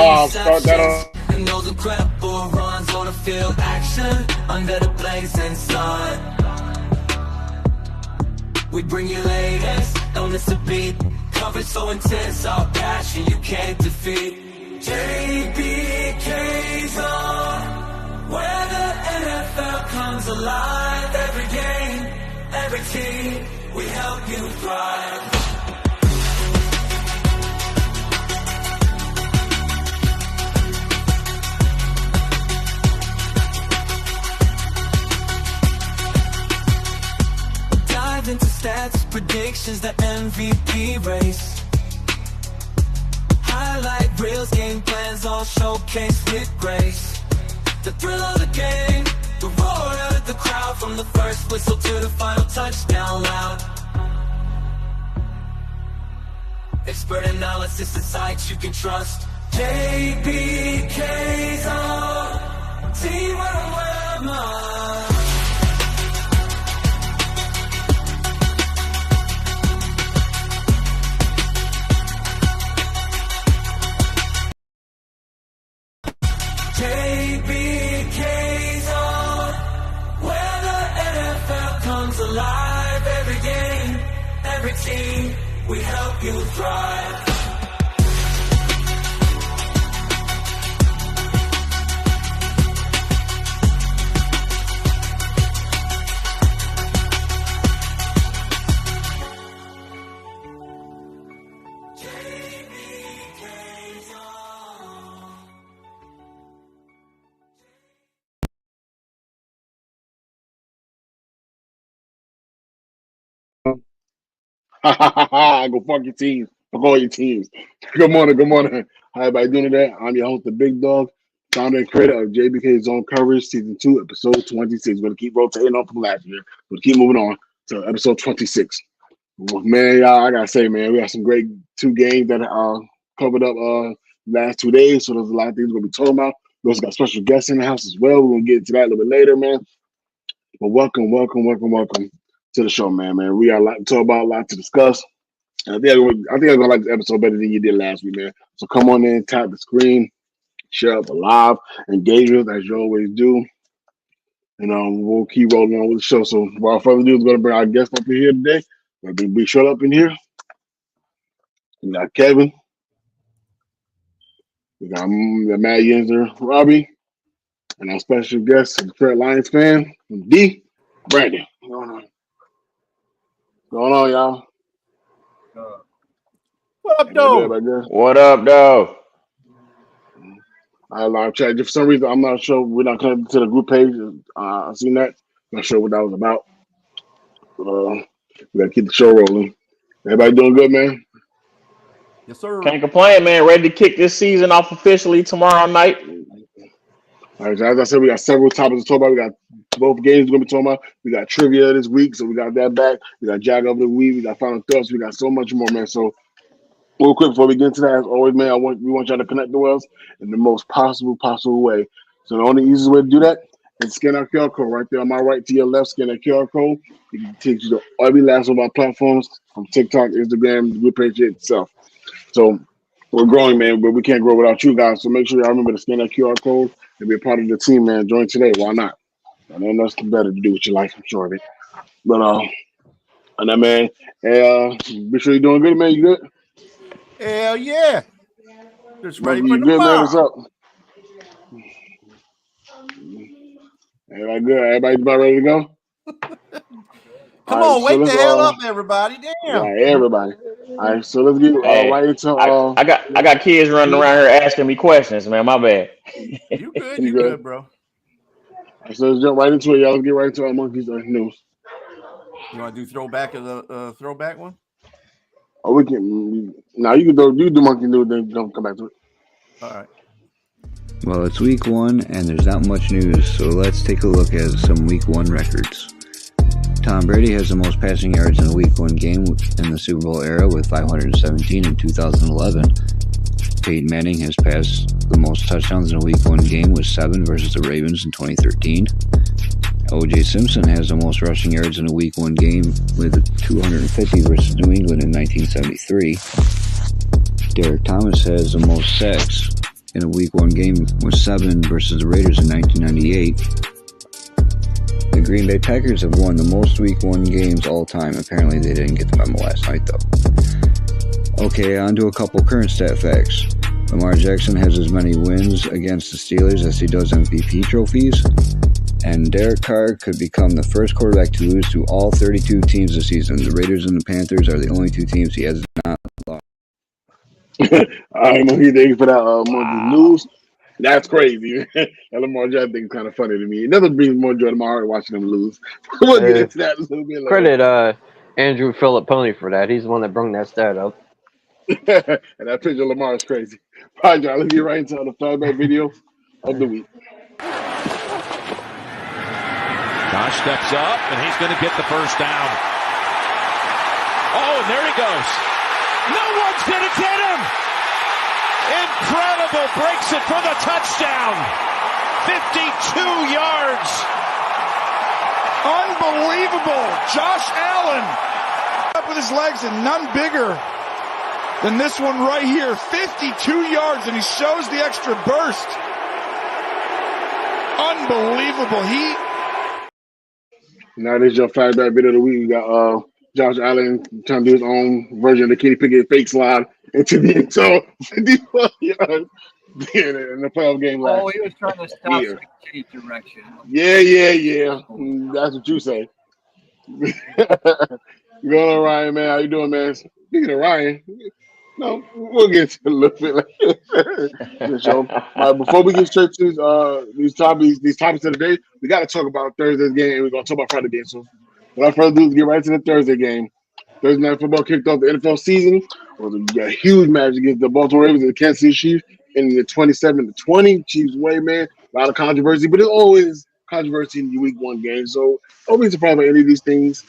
live. Start that up. And those incredible runs on the field. Action under the blazing sun. We bring you latest, don't miss a beat. Coverage so intense, our passion you can't defeat. Jbk Zone, where the NFL comes alive. Every game, every team, we help you thrive. Dive into stats, predictions, the MVP race. Highlight reels, game plans, all showcase with grace. The thrill of the game, the roar of the crowd, from the first whistle to the final touchdown loud. Expert analysis, insights you can trust. Jbk Zone, team where I'm Jbk Zone, where the NFL comes alive. Every game, every team, we help you thrive. Go fuck your teams. Fuck all your teams. Good morning. Good morning. How everybody doing today? I'm your host, the Big Dog, founder and creator of Jbk Zone Coverage Season 2, Episode 26. We're going to keep rotating on from last year. We're going to keep moving on to Episode 26. Man, y'all, I got to say, man, we got some great 2 games that are covered up last 2 days. So there's a lot of things we're going to be talking about. We also got special guests in the house as well. We're going to get into that a little bit later, man. But welcome to the show, man. We got a lot to talk about, a lot to discuss. And I think I'm gonna like this episode better than you did last week, man. So come on in, tap the screen, share up a live, engage with us as you always do. And we'll keep rolling on with the show. So without further ado, we're gonna bring our guest up in here today. We're gonna be shut up in here. We got Kevin. We got Matt Yenser, Robbie, and our special guest, the Detroit Lions fan, D. Brandon. What's going on, y'all? What up, though? What up, though? I live chat. For some reason, I'm not sure. We're not connected to the group page. I seen that. Not sure what that was about. But we gotta keep the show rolling. Everybody doing good, man? Yes, sir. Can't complain, man. Ready to kick this season off officially tomorrow night. All right, so as I said, we got several topics to talk about. We got both games we're gonna be talking about. We got trivia this week, so we got that back. We got Jag of the week. We got final thoughts. We got so much more, man. So real quick before we get into that, as always, man, we want y'all to connect with us in the most possible way. So the only easiest way to do that is scan our QR code right there on my right to your left. Scan that QR code. It can take you to every last one of our platforms, from TikTok, Instagram, the group page itself. So we're growing, man, but we can't grow without you guys. So make sure y'all remember to scan that QR code and be a part of the team, man. Join today. Why not? I know nothing better to do with your life, I'm sure of it. But and that, man, be sure you're doing good, man. You good? Hell yeah. Just ready for you the good, man? fire. What's up? Everybody good? Everybody about ready to go? Come on, wake the hell up, everybody. Damn. Yeah, everybody. All right, so let's get right into I got kids running around here asking me questions, man. My bad. You good? You good, bro? Right, so let's jump right into it, y'all. Let's get right into our monkeys news. You want to do throwback as a throwback one? Oh, we can. Now you can do monkey news, then don't come back to it. All right. Well, it's week 1 and there's not much news, so let's take a look at some week 1 records. Tom Brady has the most passing yards in a week 1 game in the Super Bowl era with 517 in 2011. Peyton Manning has passed the most touchdowns in a week 1 game with 7 versus the Ravens in 2013. O.J. Simpson has the most rushing yards in a week 1 game with 250 versus New England in 1973. Derek Thomas has the most sacks in a Week 1 game was 7 versus the Raiders in 1998. The Green Bay Packers have won the most Week 1 games all time. Apparently they didn't get the memo last night though. Okay, on to a couple current stat facts. Lamar Jackson has as many wins against the Steelers as he does MVP trophies. And Derek Carr could become the first quarterback to lose to all 32 teams this season. The Raiders and the Panthers are the only two teams he has not lost. All right, Monkey, thank you for that Monkey news. That's crazy. That Lamar Jackson thing is kind of funny to me. It doesn't bring more joy to my heart watching them lose. We'll get into that a little bit later. Credit Andrew Filipponi for that. He's the one that brought that stat up. And that picture of Lamar is crazy. All right, y'all, let's get right into the flashback video of the week. Josh steps up, and he's going to get the first down. Oh, and there he goes. No one's going to get him. Incredible. Breaks it for the touchdown. 52 yards. Unbelievable. Josh Allen up with his legs and none bigger than this one right here. 52 yards, and he shows the extra burst. Unbelievable. Now this is your flashback video of the week. We got Josh Allen trying to do his own version of the Kenny Pickett fake slide into the end zone. 54 yards in the playoff game last. Oh, he was trying to stop change direction. Yeah. That's what you say. You going on, Ryan, man? How you doing, man? Speaking of Ryan, no, we'll get to a little bit later. So, before we get straight to these topics of the day, we got to talk about Thursday's game, and we're going to talk about Friday game. So, without further ado, let's get right to the Thursday game. Thursday Night Football kicked off the NFL season. It was a huge match against the Baltimore Ravens and the Kansas City Chiefs in the 27-20 Chiefs way, man. A lot of controversy, but there's always controversy in the Week 1 game. So, don't be surprised by any of these things.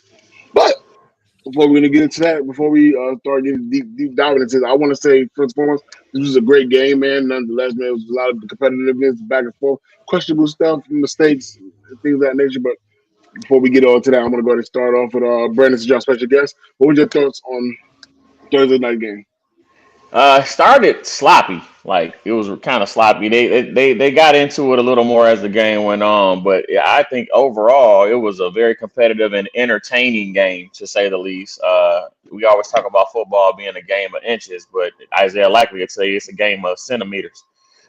But before we're going to get into that, before we start getting deep diving into it, I want to say, first and foremost, this was a great game, man. Nonetheless, man, it was a lot of competitiveness, back and forth, questionable stuff, mistakes, things of that nature. But before we get on to that, I'm going to go ahead and start off with Brandon, this is your special guest. What were your thoughts on Thursday night game? Started sloppy. Like, it was kind of sloppy. They got into it a little more as the game went on, but yeah, I think overall it was a very competitive and entertaining game, to say the least. We always talk about football being a game of inches, but Isaiah Likely would say it's a game of centimeters,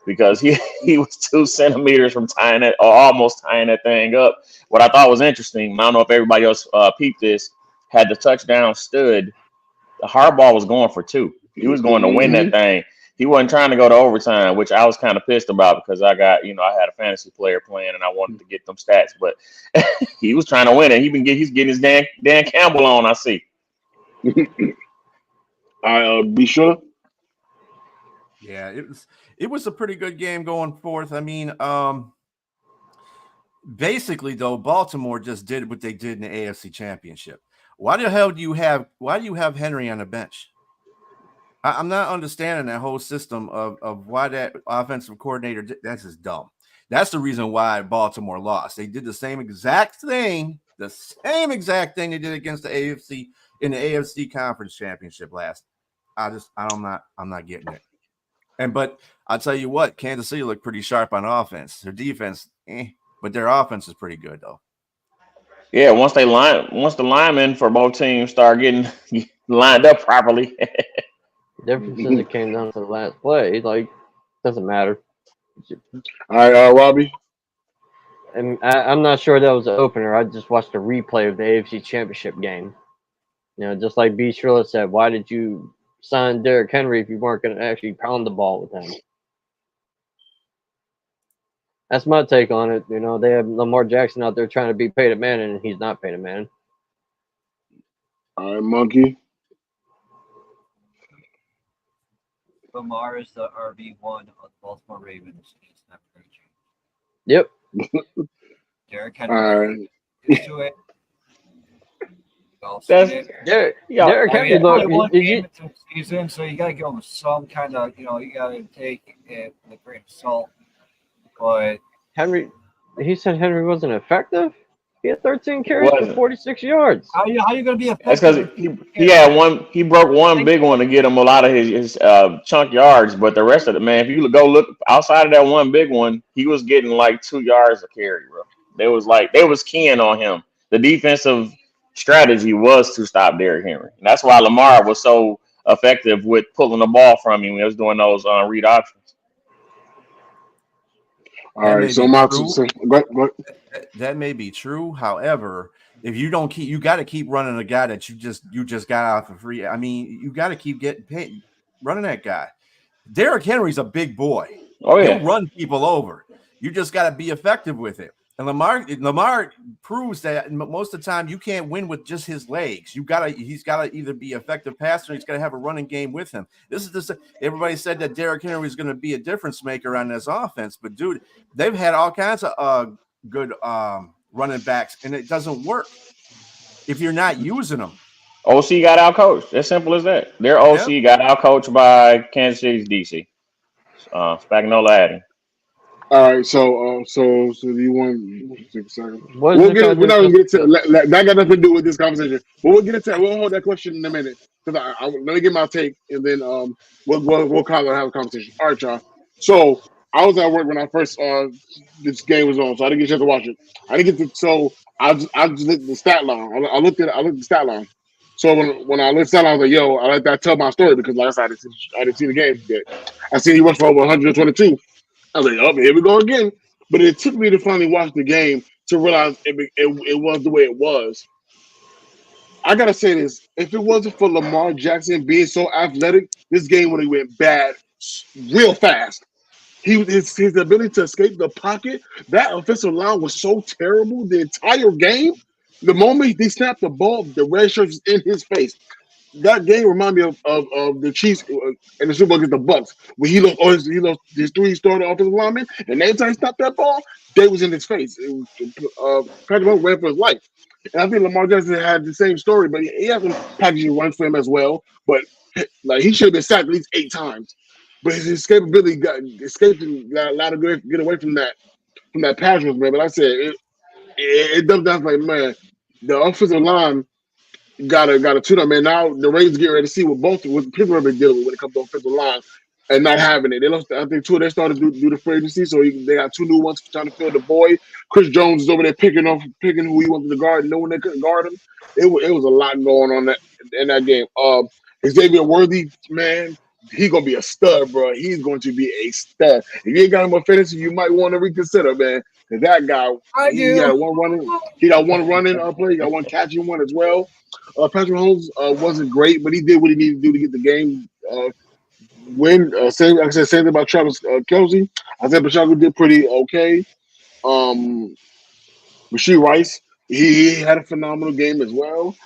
because he was 2 centimeters from tying it, or almost tying that thing up. What I thought was interesting, I don't know if everybody else peeped this, had the touchdown stood, the Harbaugh was going for 2. He was going to win that thing. He wasn't trying to go to overtime, which I was kind of pissed about, because I got, I had a fantasy player playing and I wanted to get them stats, but he was trying to win it. He's getting his Dan Campbell on, I see. Be sure. Yeah, it was a pretty good game going forth. I mean, basically though, Baltimore just did what they did in the AFC Championship. Why the hell do you have Henry on the bench? I'm not understanding that whole system of why that offensive coordinator did. That's just dumb. That's the reason why Baltimore lost. They did the same exact thing they did against the AFC in the AFC Conference Championship last. I'm not getting it. But I'll tell you what, Kansas City looked pretty sharp on offense. Their defense, but their offense is pretty good though. Yeah, once the linemen for both teams start getting lined up properly. Difference is it came down to the last play. Like, doesn't matter. All right, Robbie. And I'm not sure that was the opener. I just watched a replay of the AFC Championship game. Just like B. Shrilla said, why did you sign Derrick Henry if you weren't going to actually pound the ball with him? That's my take on it. They have Lamar Jackson out there trying to be Peyton Manning, and he's not Peyton Manning. All right, Monkey. Lamar is the RB1 of the Baltimore Ravens. It's not going to change. Yep. Derrick Henry. Used to it. Derrick Henry. Look, season, so you got to give him some kind of, you got to take it with a grain of salt. But Henry, he said Henry wasn't effective. He had 13 carries for 46 yards. How you going to be That's effective? because he had one. He broke one big one to get him a lot of his chunk yards, but the rest of the man, if you go look outside of that one big one, he was getting like 2 yards a carry, bro. They was keying on him. The defensive strategy was to stop Derrick Henry. And that's why Lamar was so effective with pulling the ball from him when he was doing those read options. All right, so that may be true. However, if you don't keep, you got to keep running a guy that you just got out for free. I mean, you got to keep getting paid running that guy. Derrick Henry's a big boy. Oh yeah, he'll run people over. You just got to be effective with it. And Lamar proves that most of the time you can't win with just his legs. He's gotta either be effective passer, or he's got to have a running game with him. Everybody said that Derrick Henry was going to be a difference maker on this offense, but dude, they've had all kinds of good running backs, and it doesn't work if you're not using them. OC got outcoached. As simple as that. Their OC got outcoached by Kansas City's DC. Spagnuolo Addy. All right, so do you want 6 seconds? We're not gonna get to that. Got nothing to do with this conversation. But we'll get into that. We'll hold that question in a minute because let me get my take, and then we'll kind of have a conversation. All right, y'all. So I was at work when I first this game was on, so I didn't get a chance to watch it. I didn't get to. So I just looked at the stat line. I looked at the stat line. So when I looked at the stat line, I was like, "Yo, I let that tell my story," because like I said, I didn't see the game yet. I seen he went for over 122. I was like, "Oh, here we go again." But it took me to finally watch the game to realize it was the way it was. I gotta say this: if it wasn't for Lamar Jackson being so athletic, this game would have went bad real fast. His ability to escape the pocket, that offensive line was so terrible the entire game. The moment he snapped the ball, the red shirt was in his face. That game reminded me of the Chiefs in the Super Bowl against the Bucks, where he lost his 3 starting offensive linemen, and every time he stopped that ball, they was in his face. Patrick Mahomes ran for his life, and I think Lamar Jackson had the same story, but he had some packaging run for him as well. But like he should have been sacked at least 8 times, but his escapability allowed him to get away from that pass rush, man. But like I said it does that like man, the offensive line. Got a tune-up, man. Now the Ravens get ready to see what Pittsburgh been dealing with when it comes to offensive line and not having it. They lost. I think 2 of them started to do the free agency, so they got 2 new ones trying to fill the void. Chris Jones is over there picking who he wanted to guard, knowing they couldn't guard him. It was a lot going on in that game. Xavier Worthy, man, he's gonna be a stud, bro. He's going to be a stud. If you ain't got him on fantasy, you might want to reconsider, man. Because that guy, he got one running. He got one running play. He got one catching one as well. Patrick Mahomes wasn't great, but he did what he needed to do to get the game win. Same thing about Travis Kelce. I think Pacheco did pretty okay. Rashee Rice, he had a phenomenal game as well.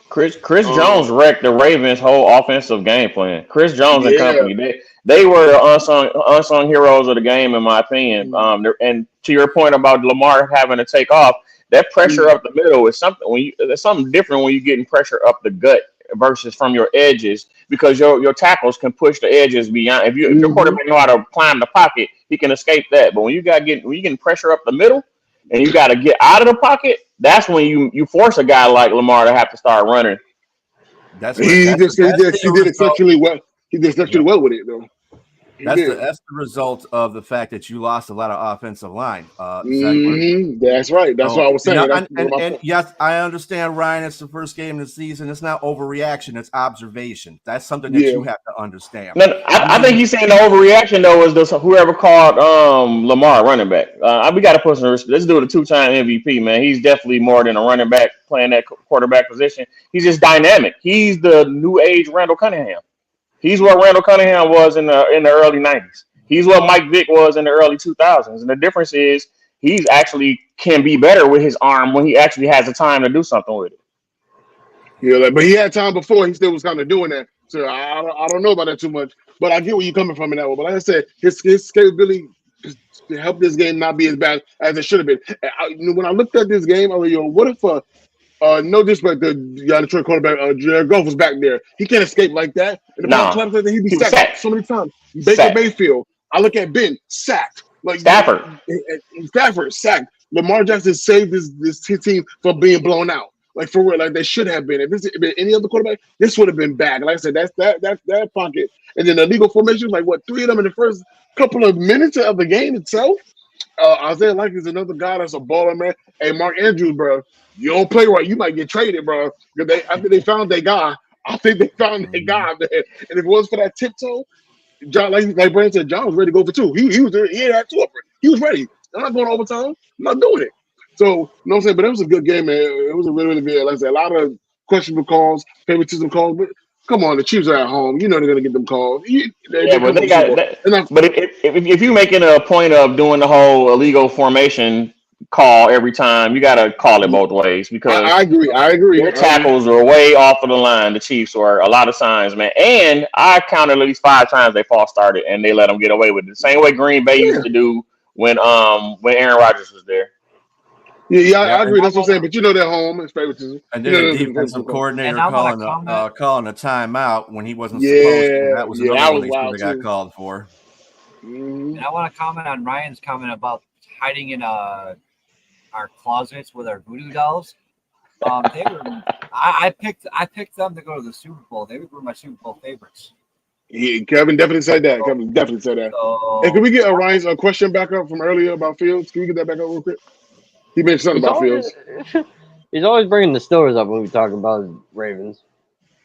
Chris Jones wrecked the Ravens' whole offensive game plan. Chris Jones and company, they were the unsung heroes of the game, in my opinion. And to your point about Lamar having to take off, that pressure up the middle is something there's something different when you're getting pressure up the gut versus from your edges, because your tackles can push the edges beyond. If your quarterback know how to climb the pocket, he can escape that. But when you're getting pressure up the middle and you got to get out of the pocket, that's when you force a guy like Lamar to have to start running. He did exceptionally well. He did exceptionally well with it, though. That's the result of the fact that you lost a lot of offensive line. That's right. That's what I was saying. And yes, I understand, Ryan. It's the first game of the season. It's not overreaction. It's observation. That's something that you have to understand. No, I think he's saying the overreaction though is whoever called Lamar running back. We got to put some respect. Let's do it a 2-time MVP, man. He's definitely more than a running back playing that quarterback position. He's just dynamic. He's the new age Randall Cunningham. He's what Randall Cunningham was in the early 90s. He's what Mike Vick was in the early 2000s. And the difference is he's actually can be better with his arm when he actually has the time to do something with it. Yeah, but he had time before. He still was kind of doing that. So I don't know about that too much. But I get where you're coming from in that one. But like I said, his capability to help this game not be as bad as it should have been. When I looked at this game, I was like, yo, what if no disrespect to Detroit quarterback Jared Goff was back there. He can't escape like that. And he'd be sacked so many times. Baker Mayfield. I look at Ben sacked. Like Stafford sacked. Lamar Jackson saved this team from being blown out. Like for real, like they should have been. If this had been any other quarterback, this would have been bad. Like I said, that's that pocket. And then the legal formation, like what, 3 of them in the first couple of minutes of the game itself. Isaiah Likely is another guy that's a baller, man. Hey, Mark Andrews, bro, you don't play right, you might get traded, bro. Because after they found their guy, I think they found their guy, man. And if it was for that tiptoe, John, like Brandon said, John was ready to go for 2. He had 2 up. He was ready. I'm not going overtime. I'm not doing it. So, you know what I'm saying? But it was a good game, man. It was a really, really good. Like I said, a lot of questionable calls, favoritism calls. But come on, the Chiefs are at home. You know they're gonna get them calls. But they got that. But if you're making a point of doing the whole illegal formation call every time, you got to call it both ways because I agree. Their tackles are way off of the line. The Chiefs are a lot of signs, man. And I counted at least 5 times they false started and they let them get away with it. The same way Green Bay used to do when Aaron Rodgers was there. Yeah, I agree. That's what I'm saying. But you know they're home. It's favoritism. And then the defensive coordinator calling a timeout when he wasn't supposed to. That was another one they got called for. And I want to comment on Ryan's comment about hiding in our closets with our voodoo dolls. I picked them to go to the Super Bowl. They were my Super Bowl favorites. Yeah, Kevin definitely said that. So, hey, can we get Ryan's question back up from earlier about Fields? Can we get that back up real quick? He mentioned something about Fields. He's always bringing the Steelers up when we talk about Ravens.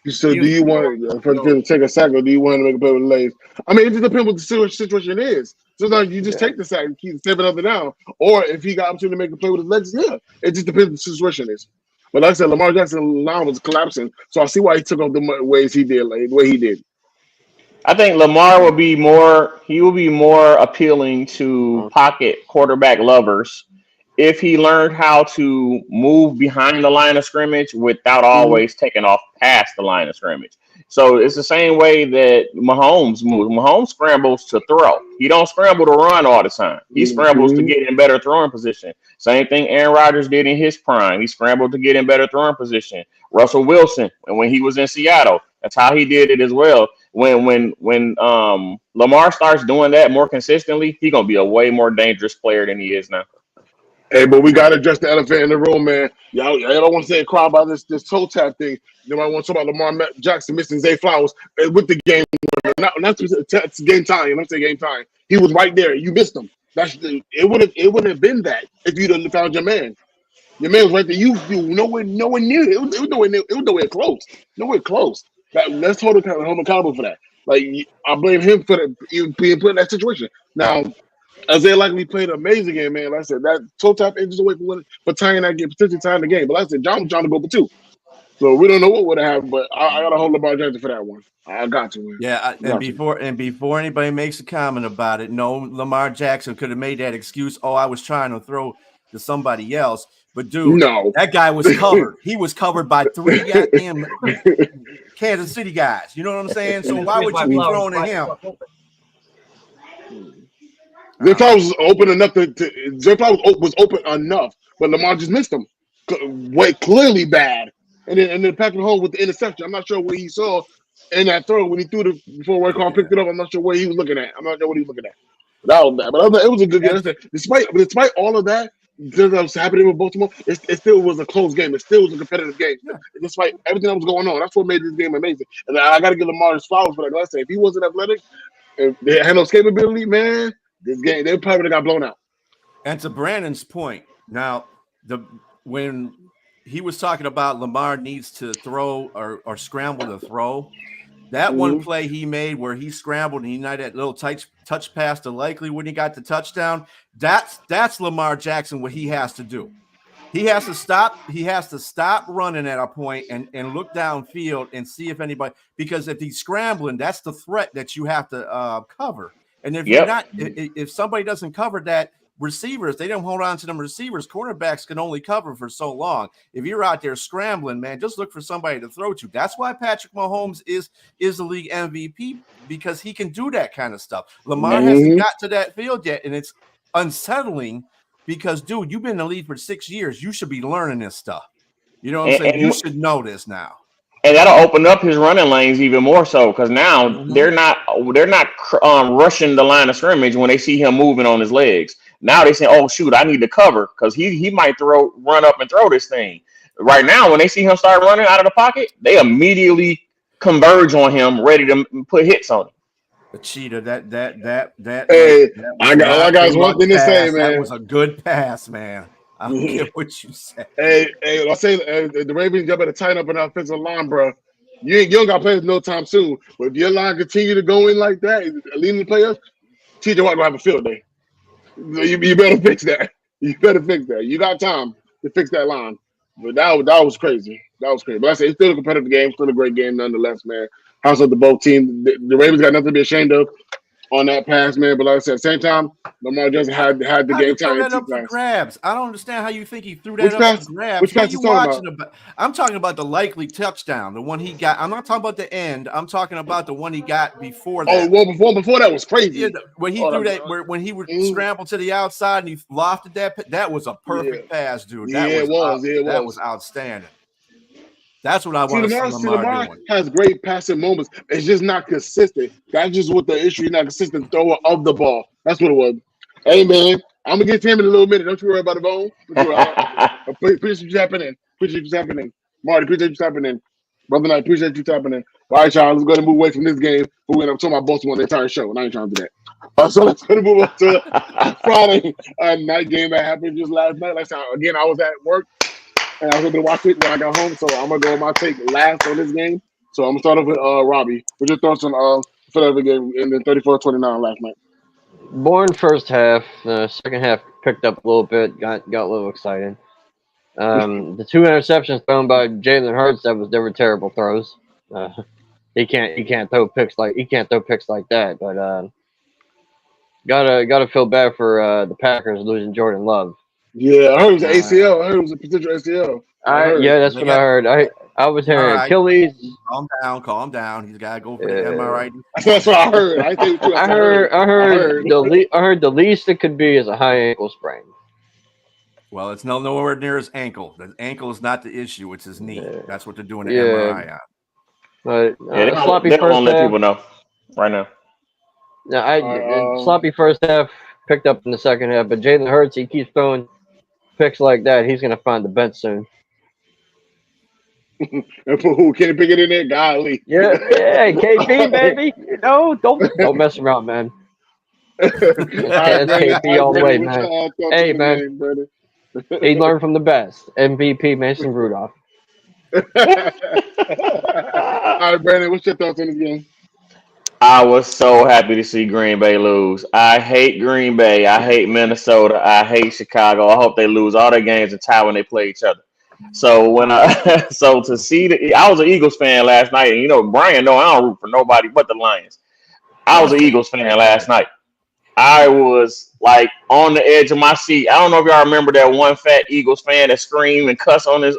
So do you want for to take a sack or do you want to make a play with the legs? I mean, it just depends what the situation is. Sometimes you just take the sack and keep stepping up and down. Or if he got opportunity to make a play with his legs, yeah. It just depends what the situation is. But like I said, Lamar Jackson's line was collapsing. So I see why he took off the ways he did, like the way he did. I think Lamar will be more appealing to pocket quarterback lovers if he learned how to move behind the line of scrimmage without always taking off past the line of scrimmage. So it's the same way that Mahomes moves. Mahomes scrambles to throw. He don't scramble to run all the time. He scrambles to get in better throwing position. Same thing Aaron Rodgers did in his prime. He scrambled to get in better throwing position. Russell Wilson, when he was in Seattle, that's how he did it as well. When Lamar starts doing that more consistently, he's gonna be a way more dangerous player than he is now. Hey, but we got to address the elephant in the room, man. Y'all don't want to say cry about this toe tap thing. Nobody want to talk about Lamar Jackson missing Zay Flowers with the game. Not game time. I'm saying game time. He was right there. You missed him. It wouldn't have been that if you'd have found your man. Your man was right there. You nowhere near it. It was nowhere close. Nowhere close. Let's hold him accountable for that. Like I blame him for being put in that situation. Now. Isaiah Likely played an amazing game, man. Like I said, that toe tap inches away for tying that game, potentially tying the game. But like I said, John was trying to go for 2. So we don't know what would have happened, but I got to hold Lamar Jackson for that one. I got to, man. Yeah, before anybody makes a comment about it, no, Lamar Jackson could have made that excuse. Oh, I was trying to throw to somebody else. But dude, that guy was covered. He was covered by 3 goddamn Kansas City guys. You know what I'm saying? So why would you be throwing at him? Zay Flowers was open enough Zay Flowers was open enough, but Lamar just missed him. Way clearly bad. And then Patrick Mahomes with the interception. I'm not sure what he saw in that throw when he threw it before Waycon picked it up. I'm not sure what he was looking at. That was bad. But it was a good game. Despite all of that, that was happening with Baltimore, it still was a close game. It still was a competitive game. Yeah. Despite everything that was going on. That's what made this game amazing. And I got to give Lamar his flowers for that. Like I said, if he wasn't athletic, if they had no escapability, man, this game, they probably would have got blown out. And to Brandon's point, now when he was talking about Lamar needs to throw or scramble to throw, that one play he made where he scrambled and he had that little touch pass to Likely when he got the touchdown, that's Lamar Jackson, what he has to do. He has to stop running at a point and look downfield and see if anybody, because if he's scrambling, that's the threat that you have to cover. And if you're not, if somebody doesn't cover that, receivers, they don't hold on to them receivers. Cornerbacks can only cover for so long. If you're out there scrambling, man, just look for somebody to throw to. That's why Patrick Mahomes is the league MVP, because he can do that kind of stuff. Lamar hasn't got to that field yet, and it's unsettling because, dude, you've been in the league for 6 years. You should be learning this stuff. You know what I'm saying? You should know this now. And that'll open up his running lanes even more so, because now they're not rushing the line of scrimmage when they see him moving on his legs. Now they say, oh shoot, I need to cover because he might run up and throw this thing. Right now, when they see him start running out of the pocket, they immediately converge on him, ready to put hits on him. The cheetah, that Hey, was I not got a one thing to say, pass. That man. was a good pass, man. I don't care what you say. Hey, I say the Ravens got better tighten up an offensive line, bro. You don't got players no time soon. But if your line continue to go in like that, leading the players, TJ Watt gonna have a field day. You better fix that. You better fix that. You got time to fix that line. But that was crazy. That was crazy. But I say it's still a competitive game, still a great game nonetheless, man. House up the both teams. The Ravens got nothing to be ashamed of on that pass, man. But like I said, at the same time, Lamar Johnson had the How game you throw time. that up for grabs? I don't understand how you think he threw that Which up pass? for grabs. Which What pass are you you talking watching about? I'm talking about the likely touchdown, the one he got. I'm not talking about the end. I'm talking about the one he got before that. Oh, well, before that was crazy. Yeah, when he threw that, when he would scramble to the outside and he lofted that was a perfect pass, dude. That was outstanding. That's what I want to see Lamar doing. Has great passing moments. It's just not consistent. That's just what the issue. He's not consistent thrower of the ball. That's what it was. Hey, man, I'm going to get to him in a little minute. Don't you worry about the bone. Appreciate you tapping in. Appreciate you tapping in. Marty, appreciate you tapping in. Brother Knight, appreciate you tapping in. All right, y'all, let's go ahead and move away from this game. We're going to talk about Baltimore the entire show, and I ain't trying to do that. So let's go ahead and move on to Friday night game that happened just last night. Last time, again, I was at work. And I was able to watch it when I got home, so I'm gonna go with my take last on this game. So I'm gonna start off with Robbie. What's your thoughts on Philadelphia game in the 34-29 last night? Boring first half. Second half picked up a little bit. Got a little excited. The 2 interceptions thrown by Jalen Hurts, they were terrible throws. He can't throw picks like that. But gotta feel bad for the Packers losing Jordan Love. Yeah, I heard it was an ACL. I heard it was a potential ACL. Yeah, that's what I heard. I was hearing Achilles. Calm down. He's got to go for the MRI. That's what I heard. I heard the least it could be is a high ankle sprain. Well, it's nowhere near his ankle. The ankle is not the issue; it's his knee. That's what they're doing the MRI on. But they don't let people know right now. Sloppy first half, picked up in the second half. But Jalen Hurts, he keeps throwing picks like that. He's gonna find the bench soon. And who can't pick it in there? Golly. Yeah, KP baby. Don't mess around, man. KP all the way, man. Hey, man. He learned from the best. MVP Mason Rudolph. All right, Brandon, what's your thoughts on this game? I was so happy to see Green Bay lose. I hate Green Bay. I hate Minnesota. I hate Chicago. I hope they lose all their games and tie when they play each other. So to see I was an Eagles fan last night, and Brian, I don't root for nobody but the Lions. I was an Eagles fan last night. I was like on the edge of my seat. I don't know if y'all remember that one fat Eagles fan that screamed and cuss on his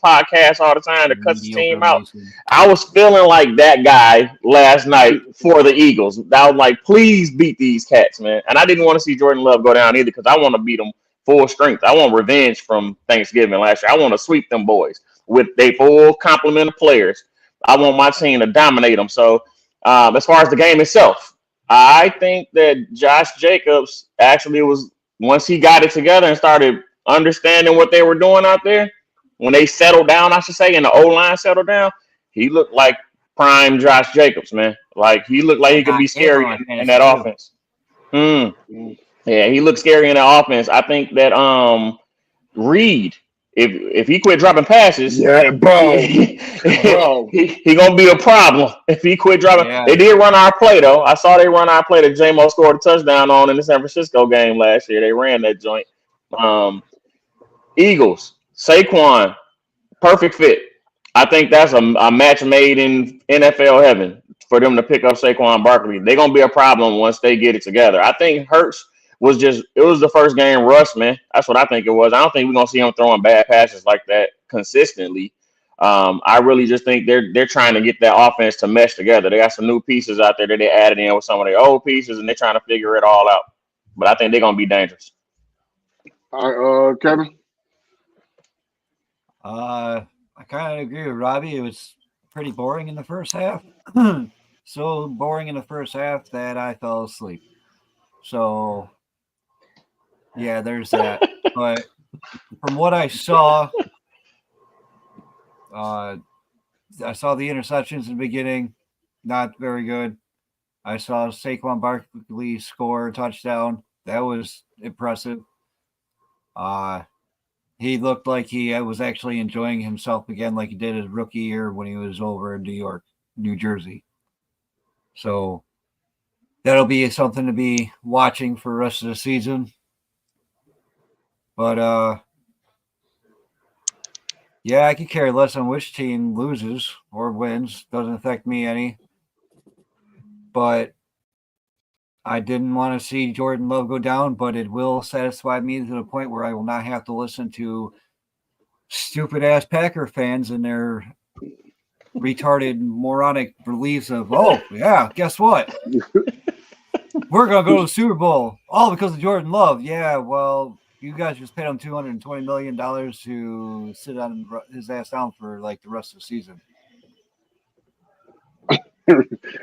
podcast all the time to cuss his team out. I was feeling like that guy last night for the Eagles. I was like, please beat these cats, man. And I didn't want to see Jordan Love go down either because I want to beat them full strength. I want revenge from Thanksgiving last year. I want to sweep them boys with their full complement of players. I want my team to dominate them. So as far as the game itself, I think that Josh Jacobs actually was, once he got it together and started understanding what they were doing out there, when they settled down, I should say, and the O-line settled down, he looked like prime Josh Jacobs, man. Like, he looked like he could be scary in that offense. Yeah, he looked scary in that offense. I think that Reed, if he quit dropping passes, yeah, bro, he gonna be a problem if he quit dropping. Yeah. They did run our play though. I saw they run our play that J-Mo scored a touchdown on in the San Francisco game last year. They ran that joint. Eagles, Saquon, perfect fit. I think that's a match made in NFL heaven for them to pick up Saquon Barkley. They're gonna be a problem once they get it together. I think Hurts it was the first game rust, man. That's what I think it was. I don't think we're gonna see him throwing bad passes like that consistently. I really just think they're trying to get that offense to mesh together. They got some new pieces out there that they added in with some of their old pieces, and they're trying to figure it all out. But I think they're gonna be dangerous. All right, Kevin. I kind of agree with Robbie. It was pretty boring in the first half. So boring in the first half that I fell asleep. So Yeah, there's that. But from what I saw, I saw the interceptions in the beginning, not very good. I saw Saquon Barkley score a touchdown. That was impressive. He looked like he was actually enjoying himself again, like he did his rookie year when he was over in New Jersey. So that'll be something to be watching for the rest of the season. But yeah, I could care less on which team loses or wins. Doesn't affect me any. But I didn't want to see Jordan Love go down, but it will satisfy me to the point where I will not have to listen to stupid ass Packer fans and their retarded moronic beliefs of, oh yeah, guess what? We're gonna go to the Super Bowl all because of Jordan Love. Yeah, well, you guys just paid him $220 million to sit on his ass down for like the rest of the season. All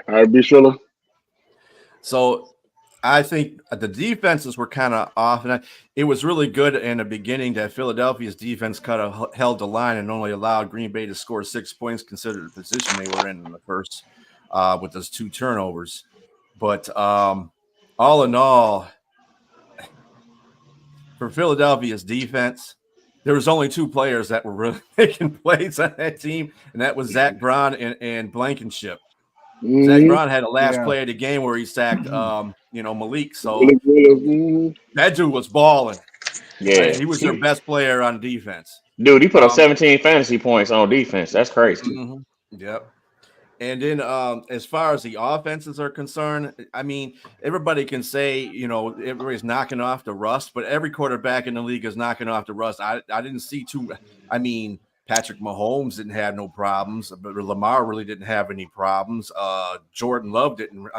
right, B. Schiller. So I think the defenses were kind of off, and it was really good in the beginning that Philadelphia's defense kind of held the line and only allowed Green Bay to score 6 points, considered the position they were in the first with those 2 turnovers. But all in all, for Philadelphia's defense, there was only 2 players that were really making plays on that team, and that was Zach Braun and Blankenship. Zach Braun had a last play of the game where he sacked, Malik. So that dude was balling. Yeah, right? He was their best player on defense. Dude, he put up 17 fantasy points on defense. That's crazy. Yep. And then as far as the offenses are concerned, I mean, everybody can say, everybody's knocking off the rust, but every quarterback in the league is knocking off the rust. I didn't see Patrick Mahomes didn't have no problems, but Lamar really didn't have any problems. Jordan Love didn't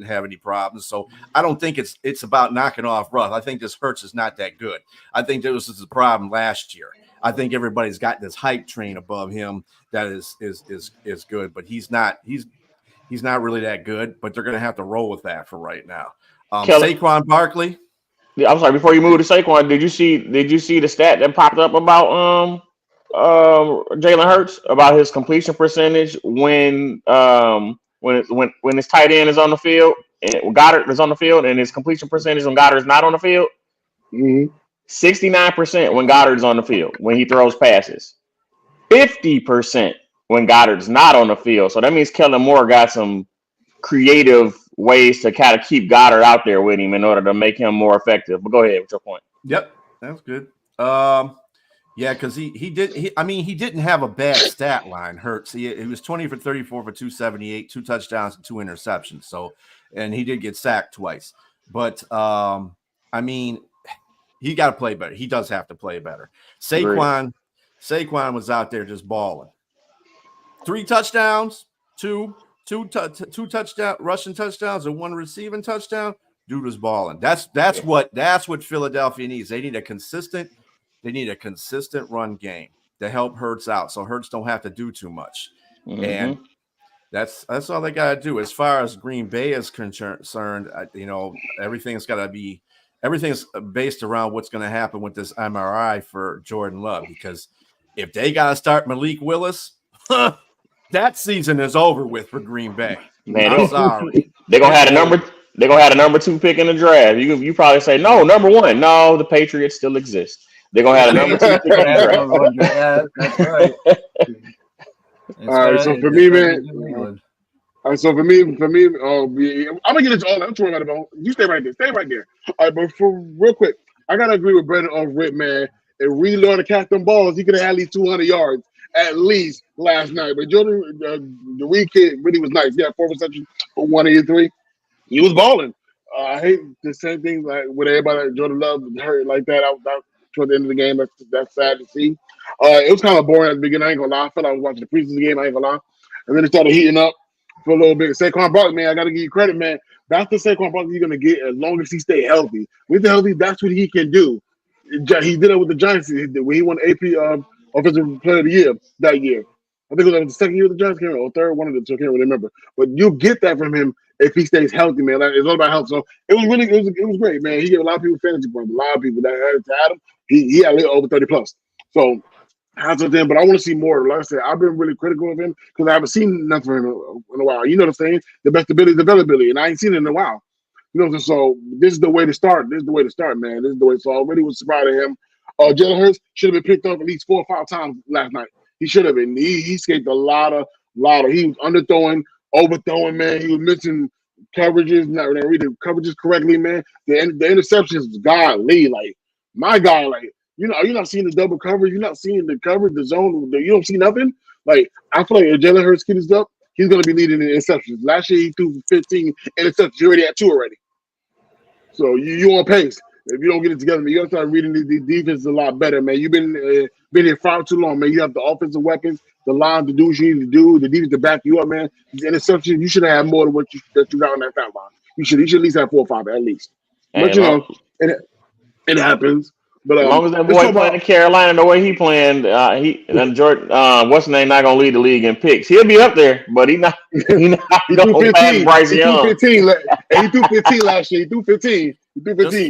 have any problems. So I don't think it's about knocking off rust. I think this Hurts is not that good. I think this was the problem last year. I think everybody's got this hype train above him that is good, but he's not really that good. But they're going to have to roll with that for right now. Saquon Barkley. I'm sorry. Before you move to Saquon, did you see the stat that popped up about Jalen Hurts about his completion percentage when his tight end is on the field and Goddard is on the field, and his completion percentage when Goddard is not on the field? 69% when Goddard's on the field when he throws passes. 50% when Goddard's not on the field. So that means Kellen Moore got some creative ways to kind of keep Goddard out there with him in order to make him more effective. But go ahead with your point. Yep, that's good. Yeah, because he didn't have a bad stat line. Hurts. He was 20 for 34 for 278, 2 touchdowns and 2 interceptions. So, and he did get sacked twice. But he got to play better. He does have to play better. Saquon was out there just balling. 3 touchdowns, two touchdown rushing touchdowns, and 1 receiving touchdown. Dude was balling. That's what Philadelphia needs. They need a consistent run game to help Hurts out, so Hurts don't have to do too much. And that's all they got to do. As far as Green Bay is concerned, everything's based around what's going to happen with this MRI for Jordan Love, because if they got to start Malik Willis, that season is over with for Green Bay. Man, I'm sorry. They're gonna have a number 2 pick in the draft. You probably say no, number 1. No, the Patriots still exist. They're gonna have a number 2 pick in the draft. Yeah, that's right. All right, so for me, man. All right, so for me, I'm gonna get into all that. I'm talking about. You stay right there. All right, but for real quick, I gotta agree with Brendan off rip, man. If Reed learned to catch them balls, he could have had at least 200 yards at least last night. But Jordan, the Reed kid really was nice. He had 4 receptions for 183. He was balling. I hate the same thing like with everybody. Jordan Love hurt like that. Toward the end of the game, that's sad to see. It was kind of boring at the beginning. I ain't gonna lie. I felt like I was watching the preseason game. I ain't gonna lie. And then it started heating up for a little bit. Saquon Barkley, man, I got to give you credit, man. That's the Saquon Barkley you're going to get as long as he stay healthy. With the healthy, that's what he can do. He did it with the Giants when he won AP Offensive Player of the Year that year. I think it was like the second year of the Giants, or third, one of the two. I can't really remember. But you'll get that from him if he stays healthy, man. Like, it's all about health. So it was great, man. He gave a lot of people fantasy points. A lot of people that had him. He had over 30 plus. So how's it then? But I want to see more. Like I said, I've been really critical of him because I haven't seen nothing from him in a while. You know what I'm saying? The best ability is availability, and I ain't seen it in a while. You know, so this is the way to start. This is the way to start, man. This is the way. So I already was surprised at him. Jalen Hurts should have been picked up at least 4 or 5 times last night. He should have been. He escaped a lot of. He was underthrowing, overthrowing, man. He was missing coverages, not reading coverages correctly, man. The interceptions was godly. Like, my God, like, you're not seeing the double coverage. You're not seeing the coverage, the zone. You don't see nothing. Like, I feel like if Jalen Hurts keeps this up, he's going to be leading in interceptions. Last year, he threw for 15 interceptions. You're already at 2 already. So you on pace. If you don't get it together, man, you got to start reading the defense a lot better, man. You've been here far too long, man. You have the offensive weapons, the line to do what you need to do, the defense to back you up, man. The interception, you should have more than what you got on that foul line. You should at least have 4 or 5 at least. But it happens. But as long as that boy playing in Carolina the way he playing, Jordan, what's his name, not gonna lead the league in picks. He'll be up there, but he not gonna pass Bryce Young. He threw 15 last year. He threw 15.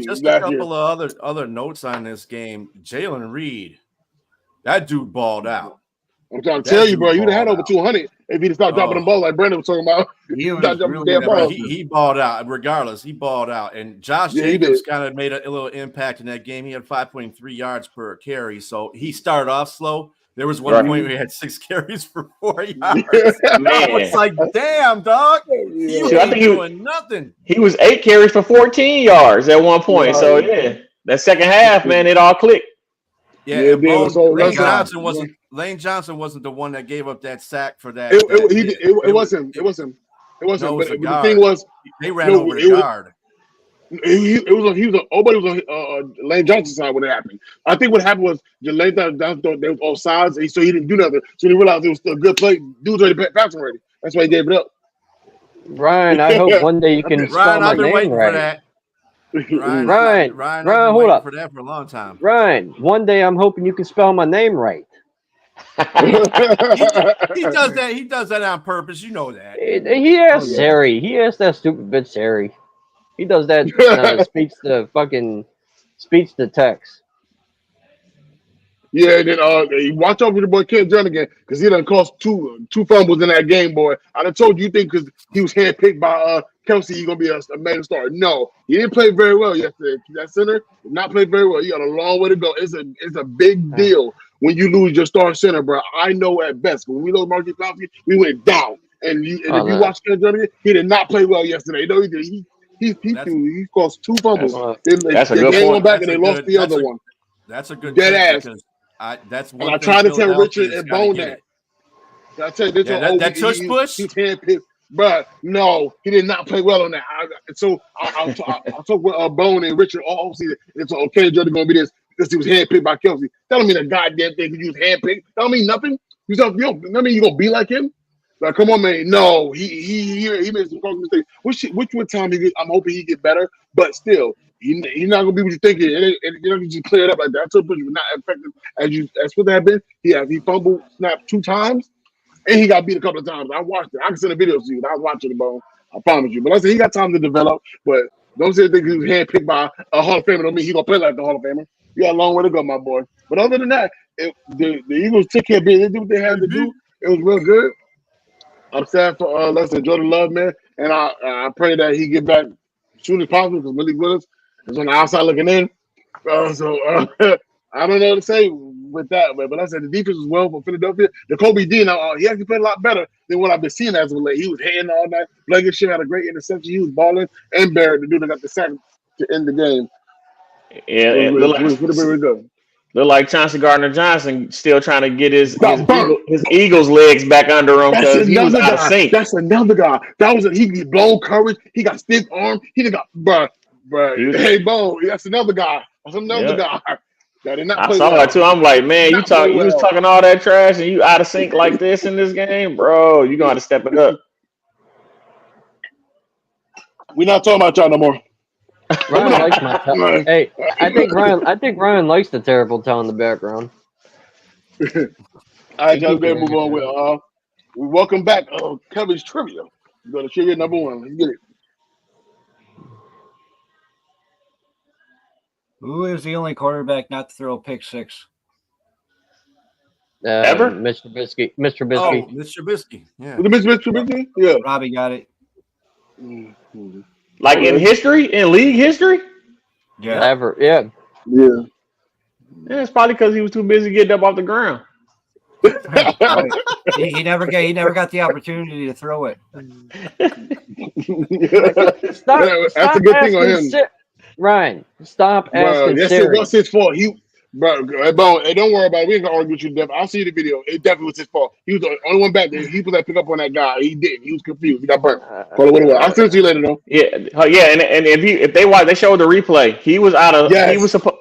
Just a couple of other notes on this game. Jalen Reed, that dude balled out. I'm trying to tell you, bro. You'd have had over 200 if he'd stopped dropping the ball like Brandon was talking about. He balled out. Regardless, he balled out. And Josh Jacobs kind of made a little impact in that game. He had 5.3 yards per carry, so he started off slow. There was one point where he had 6 carries for 4 yards. It's like, damn, dog. He ain't doing nothing. He was 8 carries for 14 yards at one point. So that second half, man, it all clicked. Yeah, Lane Johnson wasn't the one that gave up that sack for that. It wasn't. It wasn't. But the thing was, they ran over the guard. He was on Lane Johnson's side when it happened. I think what happened was Lane Johnson thought they was all sides, so he didn't do nothing. So he realized it was still a good play. Dude's already passing already. That's why he gave it up. Ryan, I hope one day you can spell my name right. Ryan, hold up for that for a long time. Ryan, one day I'm hoping you can spell my name right. he does that. He does that on purpose. You know that. He asked Sari. He asked that stupid bitch Sari. He does that. Speech to text. Yeah, then watch out for the boy Ken Jernigan because he done cost two fumbles in that game, boy. I done told you think because he was handpicked by Kelsey, he's gonna be a major star. No, he didn't play very well yesterday. That center did not play very well. You got a long way to go. It's a big deal when you lose your star center, bro. I know at best when we lost Marcus Kowski, we went down. And if you watch Ken Jernigan, he did not play well yesterday. No, he did. He cost 2 fumbles. That's a good point. Back and they lost the other one. That's a good dead ass. That's one. And I tried to tell Richard and Bone that. I tell you, that tush push. He's handpicked, but no, he did not play well on that. I'll talk with Bone and Richard all season. It's okay, Jordan gonna be this because he was handpicked by Kelsey. That don't mean a goddamn thing because he was handpicked. That don't mean nothing. That mean you gonna be like him. Like, come on, man. No, he made some mistakes. Which time I'm hoping he get better, but still, he's not gonna be what you think. You're not gonna just clear it up like that. So was not effective as what that been. He fumbled, snapped 2 times, and he got beat a couple of times. I watched it. I can send a video to you. I was watching the ball. I promise you. But I said he got time to develop. But don't say that he was handpicked by a Hall of Famer. Don't mean he gonna play like the Hall of Famer. You got a long way to go, my boy. But other than that, the Eagles took care of business. They did what they had to do. It was real good. I'm sad for let's say Jordan Love, man, and I pray that he get back as soon as possible because Malik Willis is on the outside looking in. I don't know what to say with that, man. But I said the defense was well for Philadelphia. The Kobe Dean, he actually played a lot better than what I've been seeing as of late. He was hitting all night. Blankenship had a great interception. He was balling, and Barrett, the dude that got the sack to end the game. Yeah, look like Chauncey Gardner-Johnson still trying to get his Eagles legs back under him because he was out of sync. That's another guy. He get blown coverage. He got stiff arm. He got bruh. Hey, Bo, that's another guy. That's another guy. That did not I saw that too. I'm like, man, you was talking all that trash and you out of sync like this in this game, bro. You gonna have to step it up. We're not talking about y'all no more. Ryan likes my I think Ryan likes the terrible tone in the background. All right, y'all. Go move on with welcome back. Coverage trivia. You go to trivia number 1. Let's get it. Who is the only quarterback not to throw a pick six? Ever? Mr. Trubisky. Mr. Oh, Trubisky. Mr. Trubisky. Yeah. Was it Mr. Trubisky? Yeah. Robbie got it. Mhm. Like in history, in league history? Yeah. Ever. Yeah. Yeah. Yeah, it's probably because he was too busy getting up off the ground. Right. He never got the opportunity to throw it. Stop That's a good thing on asking him. Ryan, stop Bro, asking yes, it Siri. was his fault. Hey, don't worry about it. We ain't gonna argue with you, Def. I'll see the video. It definitely was his fault. He was the only one back there. He was like pick up on that guy. He didn't. He was confused. He got burnt. Call it what it was. I'll send it to you later though. Yeah, and if they watch, they showed the replay. He was out of. Yes.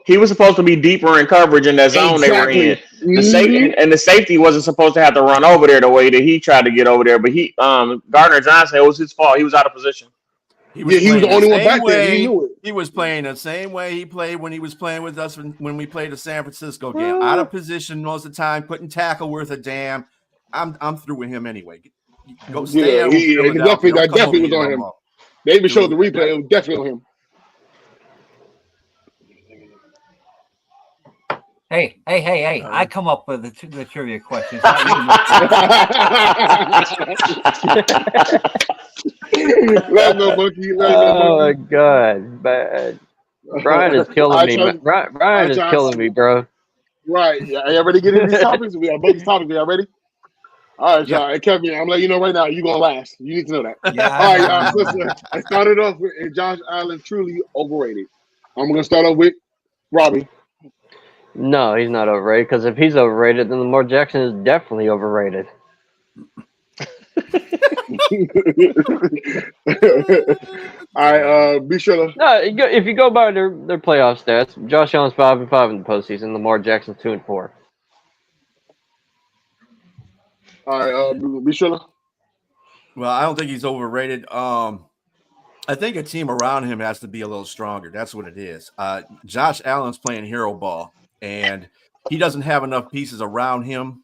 He was supposed to be deeper in coverage in that zone they were in. The safety and the safety wasn't supposed to have to run over there the way that he tried to get over there. But Gardner Johnson, it was his fault. He was out of position. He was the only one back there. He knew it. He was playing the same way he played when he was playing with us when we played the San Francisco game. Out of position most of the time, couldn't tackle worth a damn. I'm through with him anyway. Go stay Yeah, that definitely was on him. They even showed the replay. It was definitely on him. Hey! I come up with the trivia questions. Let no monkey. Oh my God, bad. Brian is killing me. Brian is killing me, bro. Right. Yeah. Are you ready to get into these topics? We have both topics. Are y'all ready? All right, y'all. Hey, Kevin, I'm letting you know right now, you're going to last. You need to know that. Yeah. All right, y'all. Listen, I started off with Josh Allen truly overrated. I'm going to start off with Robbie. No, he's not overrated, because if he's overrated, then Lamar Jackson is definitely overrated. All right, be sure to. No, if you go by their playoff stats, Josh Allen's 5-5 in the postseason. Lamar Jackson's 2-4. All right, be sure to. Well, I don't think he's overrated. I think a team around him has to be a little stronger. That's what it is. Josh Allen's playing hero ball, and he doesn't have enough pieces around him,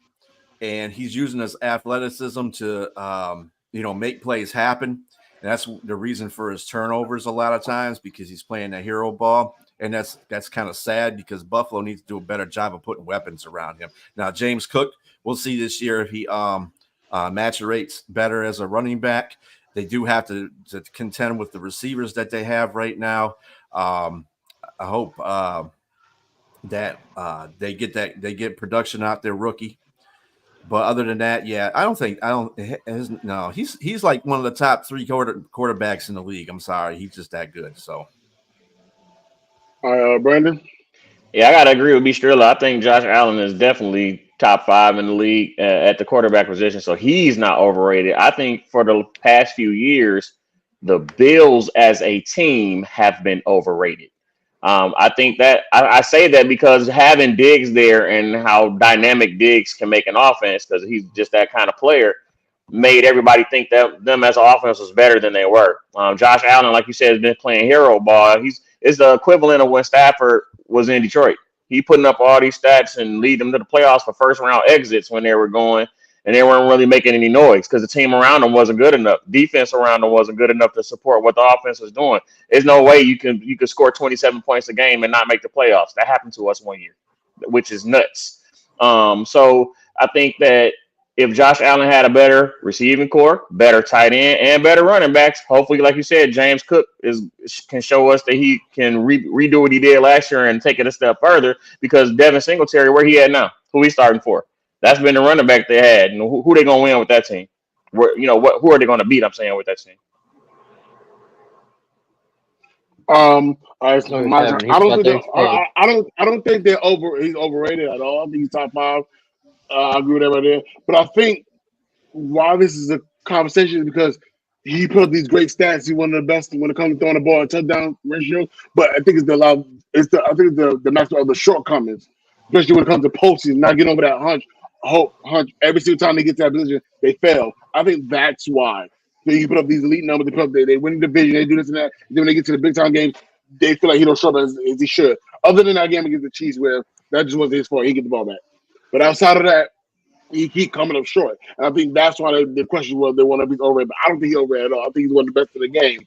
and he's using his athleticism to make plays happen. And that's the reason for his turnovers a lot of times, because he's playing a hero ball. And that's kind of sad, because Buffalo needs to do a better job of putting weapons around him. Now, James Cook, we'll see this year if he maturates better as a running back. They do have to contend with the receivers that they have right now. I hope that they get production out their rookie. But other than that, yeah, he's like one of the top 3 quarterbacks in the league. I'm sorry. He's just that good. So. All right, Brandon. Yeah, I got to agree with B. Strilla. I think Josh Allen is definitely top 5 in the league at the quarterback position. So he's not overrated. I think for the past few years, the Bills as a team have been overrated. I think that I say that because having Diggs there and how dynamic Diggs can make an offense, because he's just that kind of player, made everybody think that them as an offense was better than they were. Josh Allen, like you said, has been playing hero ball. It's the equivalent of when Stafford was in Detroit. He putting up all these stats and lead them to the playoffs for first round exits when they were going, and they weren't really making any noise because the team around them wasn't good enough. Defense around them wasn't good enough to support what the offense was doing. There's no way you could score 27 points a game and not make the playoffs. That happened to us one year, which is nuts. So I think that if Josh Allen had a better receiving core, better tight end, and better running backs, hopefully, like you said, James Cook can show us that he can redo what he did last year and take it a step further, because Devin Singletary, where he at now? Who he starting for? That's been the running back they had. And who they going to win with that team? Who are they going to beat, I'm saying, with that team? I don't think he's overrated at all. I think he's top 5. I agree with that right there. But I think why this is a conversation is because he put up these great stats. He's one of the best when it comes to throwing the ball and touchdown ratio. But I think it's the master of the shortcomings, especially when it comes to postseason, not getting over that hunch. Every single time they get to that position, they fail. I think that's why. They put up these elite numbers. They win the division. They do this and that. Then when they get to the big time games, they feel like he don't show up as he should. Other than that game against the Chiefs, where that just wasn't his fault. He get the ball back. But outside of that, he keep coming up short. And I think that's why the question was they want to be over. But I don't think he's over at all. I think he's one of the best in the game.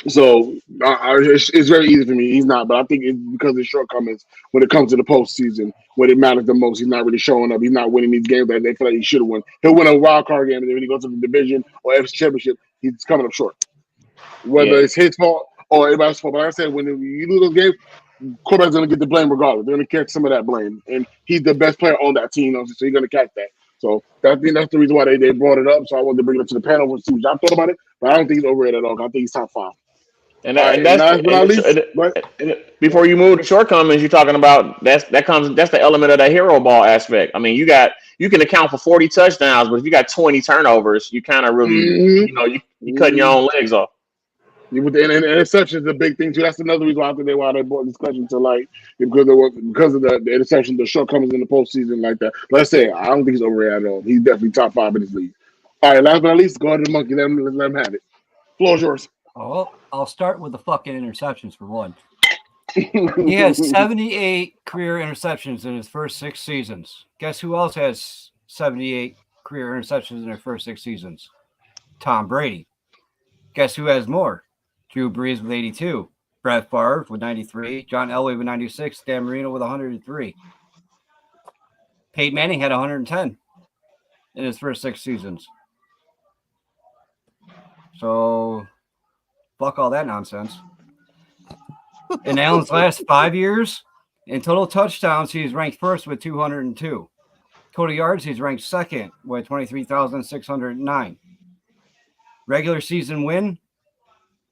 So it's very easy for me. He's not, but I think it's because of his shortcomings when it comes to the postseason, when it matters the most. He's not really showing up. He's not winning these games that they feel like he should have won. He'll win a wild card game, and then when he goes to the division or FC Championship, he's coming up short. Whether it's his fault or everybody's fault. But like I said, when you lose those games, quarterback's going to get the blame regardless. They're going to catch some of that blame, and he's the best player on that team, so he's going to catch that. So I think that's the reason why they brought it up. So I wanted to bring it up to the panel and see what y'all thought about it. But I don't think he's over it at all. I think he's top 5. Before you move to shortcomings, you're talking about that's the element of that hero ball aspect. I mean, you can account for 40 touchdowns, but if you got 20 turnovers, you kind of really you cutting your own legs off. With the interception is a big thing too. That's another reason why I think they brought discussion to like because of the interception, the shortcomings in the postseason like that. But let's say I don't think he's over it at all. He's definitely top 5 in this league. All right, last but not least, go ahead to the monkey. Let him have it. Floor's yours. Oh, I'll start with the fucking interceptions for one. He has 78 career interceptions in his first 6 seasons. Guess who else has 78 career interceptions in their first 6 seasons? Tom Brady. Guess who has more? Drew Brees with 82. Brett Favre with 93. John Elway with 96. Dan Marino with 103. Peyton Manning had 110 in his first 6 seasons. So, fuck all that nonsense. In Allen's last 5 years, in total touchdowns, he's ranked first with 202. Total yards, he's ranked second with 23,609. Regular season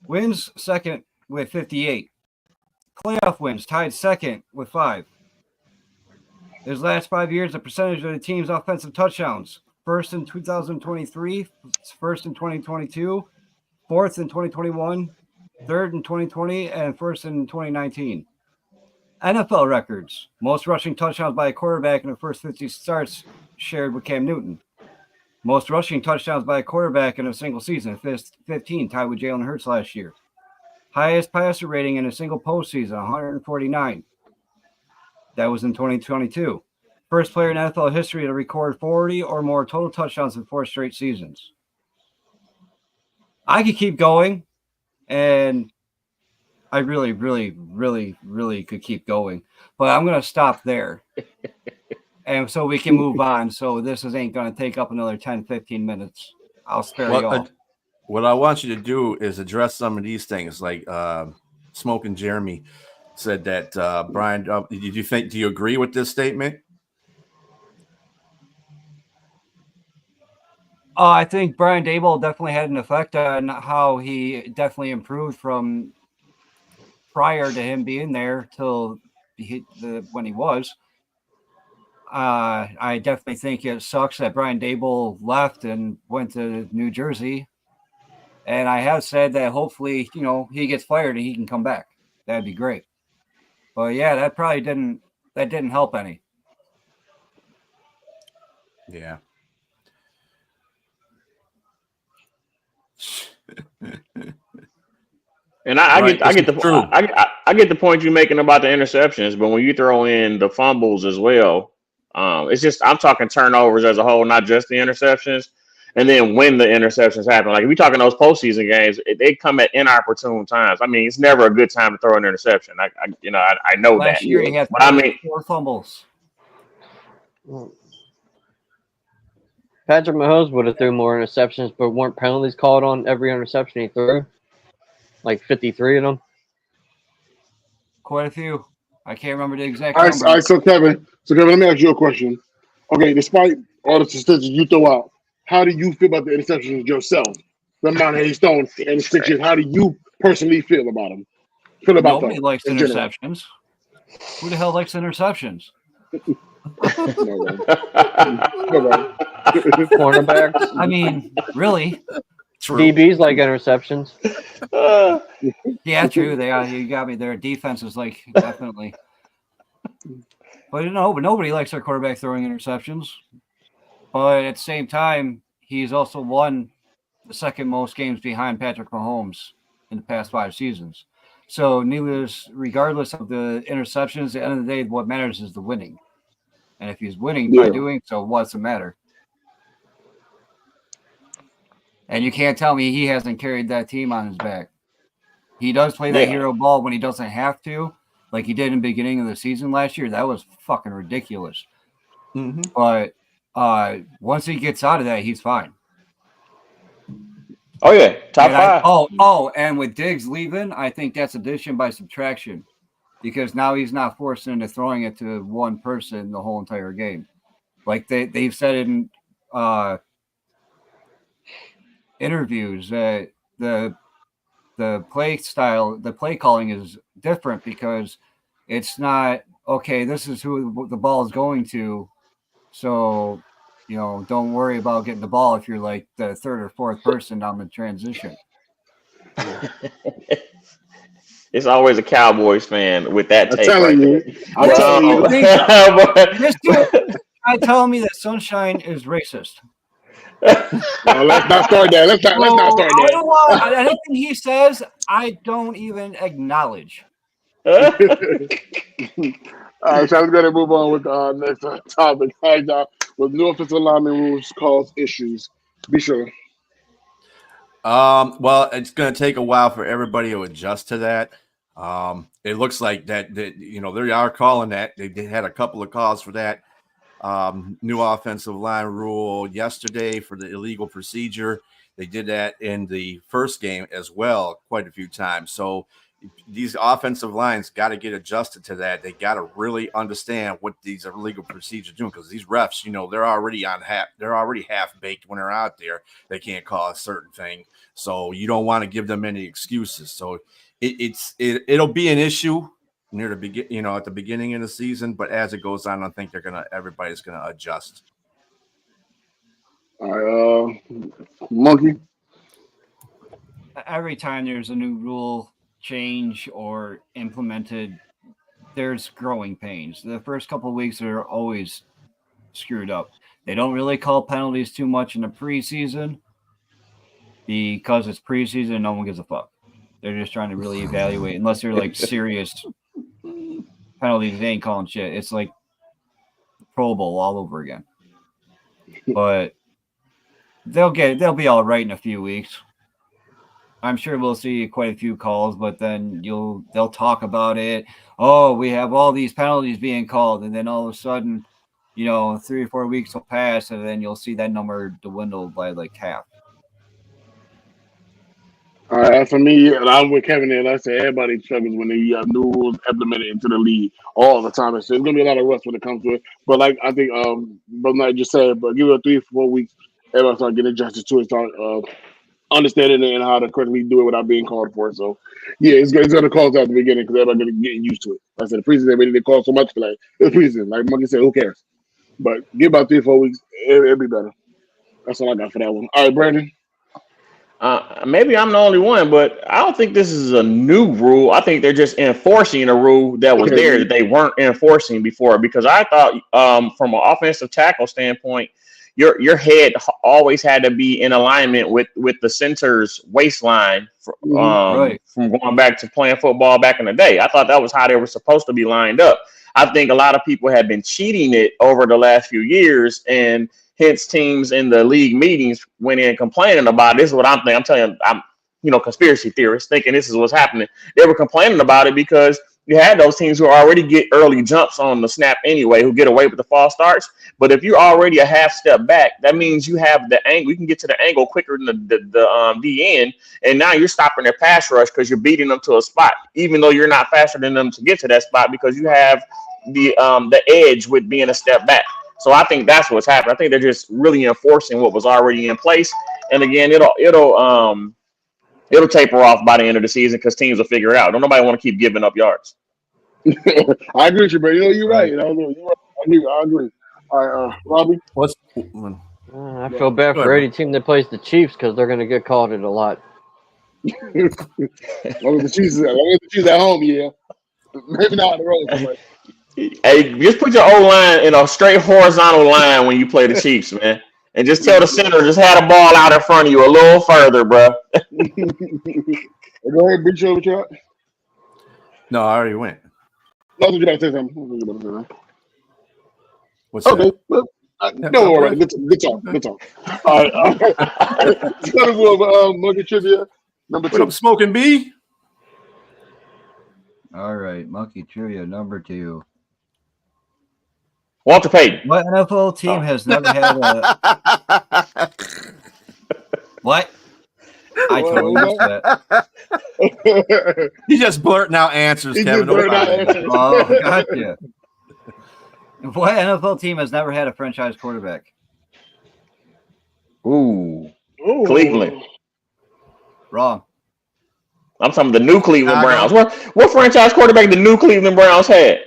wins second with 58. Playoff wins tied second with 5. His last 5 years, the percentage of the team's offensive touchdowns: first in 2023, first in 2022, fourth in 2021, third in 2020, and first in 2019. NFL records: most rushing touchdowns by a quarterback in the first 50 starts shared with Cam Newton. Most rushing touchdowns by a quarterback in a single season, 15, tied with Jalen Hurts last year. Highest passer rating in a single postseason, 149. That was in 2022. First player in NFL history to record 40 or more total touchdowns in 4 straight seasons. I could keep going, and I really, really, really, really could keep going, but I'm going to stop there. And so we can move on. So this ain't going to take up another 10, 15 minutes. I'll spare you all. What I want you to do is address some of these things. Like Smoking Jeremy said that Brian, do you agree with this statement? I think Brian Daboll definitely had an effect on how he definitely improved from prior to him being there till when he was. I definitely think it sucks that Brian Daboll left and went to New Jersey. And I have said that hopefully, he gets fired and he can come back. That'd be great. But yeah, that probably didn't help any. Yeah. And I get the point you're making about the interceptions, but when you throw in the fumbles as well, it's just I'm talking turnovers as a whole, not just the interceptions. And then when the interceptions happen, like if we're talking those postseason games, they come at inopportune times. I mean, it's never a good time to throw an interception. I know Last that. year he had 4 fumbles. Patrick Mahomes would have threw more interceptions, but weren't penalties called on every interception he threw? Like 53 of them? Quite a few. I can't remember the exact All number. right, so Kevin, let me ask you a question. Okay, despite all the statistics you throw out, how do you feel about the interceptions yourself? The amount of Stone and 6 years, how do you personally feel about them? Nobody likes interceptions. Who the hell likes interceptions? Cornerbacks. I mean, really? True. DBs like interceptions. Yeah, true. They are. You got me there. Defense is like definitely. But nobody likes their quarterback throwing interceptions. But at the same time, he's also won the second most games behind Patrick Mahomes in the past 5 seasons. So regardless of the interceptions, at the end of the day, what matters is the winning. And if he's winning by Yeah. doing so, what's the matter? And you can't tell me he hasn't carried that team on his back. He does play that hero ball when he doesn't have to, like he did in the beginning of the season last year. That was fucking ridiculous. Mm-hmm. But once he gets out of that, he's fine. Oh yeah, top five. And with Diggs leaving, I think that's addition by subtraction, because now he's not forced into throwing it to one person the whole entire game. Like they've said in interviews that the play style, the play calling is different because it's not, okay, this is who the ball is going to. So, don't worry about getting the ball if you're like the third or fourth person on the transition. It's always a Cowboys fan with that I'm take telling right you. there. I'm telling you. This dude try telling me that Sunshine is racist. No, let's not start that. Let's not start I that. don't want anything he says. I don't even acknowledge. All right, so I'm going to move on with the next topic. All right, with new offensive lineman rules cause issues. Be sure. Well, it's going to take a while for everybody to adjust to that. It looks like that they are calling that. They had a couple of calls for that new offensive line rule yesterday for the illegal procedure. They did that in the first game as well, quite a few times. So these offensive lines got to get adjusted to that. They got to really understand what these illegal procedures are doing, because these refs, they're already half baked when they're out there. They can't call a certain thing, so you don't want to give them any excuses. So it'll be an issue near the begin, at the beginning of the season, but as it goes on, I think everybody's gonna adjust. All right, Monkey. Every time there's a new rule change or implemented, there's growing pains. The first couple of weeks are always screwed up. They don't really call penalties too much in the preseason because it's preseason and no one gives a fuck. They're just trying to really evaluate, unless they're like serious penalties. They ain't calling shit. It's like Pro Bowl all over again. But they'll be all right in a few weeks. I'm sure we'll see quite a few calls, but then they'll talk about it. Oh, we have all these penalties being called, and then all of a sudden, 3 or 4 weeks will pass, and then you'll see that number dwindle by like half. All right, for me, and I'm with Kevin there. Like I said, everybody struggles when they have new rules implemented into the league all the time. So there's gonna be a lot of rust when it comes to it. But like I think, Brother Knight just said, but give it 3 or 4 weeks, everybody start getting adjusted to it, start understanding it and how to correctly do it without being called for it. So yeah, it's gonna cause at the beginning because everybody's gonna get used to it. Like I said, the preseason they didn't call so much, but like it's preseason. Like Monkey said, who cares? But give about 3 or 4 weeks, it'll be better. That's all I got for that one. All right, Brandon. Maybe I'm the only one, but I don't think this is a new rule. I think they're just enforcing a rule that was there that they weren't enforcing before. Because I thought, from an offensive tackle standpoint, your head always had to be in alignment with the center's waistline Right. from going back to playing football back in the day. I thought that was how they were supposed to be lined up. I think a lot of people have been cheating it over the last few years, and hence teams in the league meetings went in complaining about it. This is what I'm thinking. I'm telling you, I'm conspiracy theorists thinking this is what's happening. They were complaining about it because you had those teams who already get early jumps on the snap anyway, who get away with the false starts. But if you're already a half step back, that means you have the angle. You can get to the angle quicker than the DN, and now you're stopping their pass rush because you're beating them to a spot, even though you're not faster than them to get to that spot because you have the edge with being a step back. So I think that's what's happening. I think they're just really enforcing what was already in place. And again, it'll taper off by the end of the season because teams will figure it out. Don't nobody want to keep giving up yards. I agree with you, bro. You're right. You're right. I agree. All right, Robbie. I feel bad for any team that plays the Chiefs because they're going to get called it a lot. As long as the Chiefs at home, yeah. Maybe not on the road. But. Hey, just put your O-line in a straight horizontal line when you play the Chiefs, man. And just tell the center, just have the ball out in front of you a little further, bro. Go ahead, Bridge, over chat. No, I already went. No, you got to say something. What's Okay. that? Well, Yeah, don't worry. okay. Good talk. Good talk. All right. Let's go to monkey trivia number What 2. up, Smoking B? All right, monkey trivia number 2. Walter Payton. What NFL team has never had a what? I totally missed that. He just blurting out answers, He Kevin. just blurted out Nobody- answers. Oh, gotcha. What NFL team has never had a franchise quarterback? Ooh. Ooh. Cleveland. Wrong. I'm talking the new Cleveland Chicago. Browns. What franchise quarterback the new Cleveland Browns had?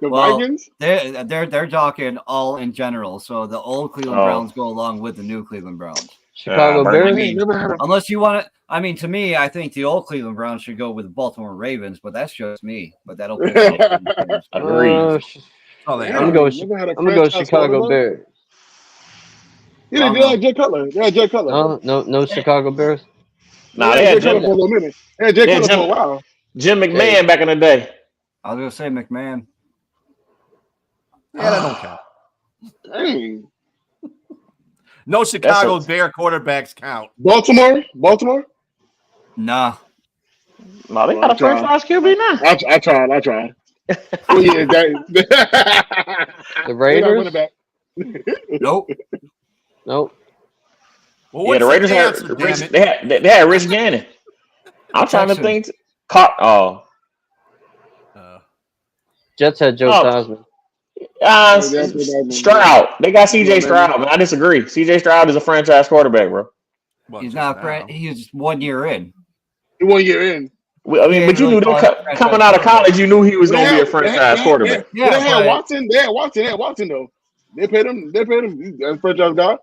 The Well, Vikings? they're talking all in general. So the old Cleveland Oh. Browns go along with the new Cleveland Browns. Chicago Bernie Bears. Madoff. Never had a Unless you want to, I mean, to me, I think the old Cleveland Browns should go with the Baltimore Ravens, but that's just me. But that'll piss off some fans. Agreed. Oh, they Damn, are. I'm gonna go. never had a I'm gonna go franchise Chicago quarterback? Bears. Yeah, they had Jay Cutler. They had Jay Cutler. No Chicago Bears. Nah, They they had had Jay Cutler Jim, for a little minute. They had Jay Yeah, Cutler Jim- for a while. Jim McMahon Hey. back in the day. I was gonna say McMahon. Yeah, that don't count. Dang. No Chicago That's Bear quarterbacks count. Baltimore? Nah. No, they Well, got a I'm trying. franchise QB now. I tried. Well, yeah, The they're not Raiders. winning back. Nope. Nope. Well, Yeah, what's the Raiders the had answer, Rich, damn it? they had Rich Gannon. I'm trying to Texans. think. Oh, Jets had Joe Oh. Theismann. Stroud. They got CJ Yeah, Stroud, man. I disagree. CJ Stroud is a franchise quarterback, bro. Well, He's just not. now. He's 1 year in. 1 year in. I mean, Yeah, but you really knew call that it franchise coming out of quarterback. college, you knew he was They going to be a had- franchise quarterback. They had but- Watson. They had Watson though. They paid him. He's a franchise guy.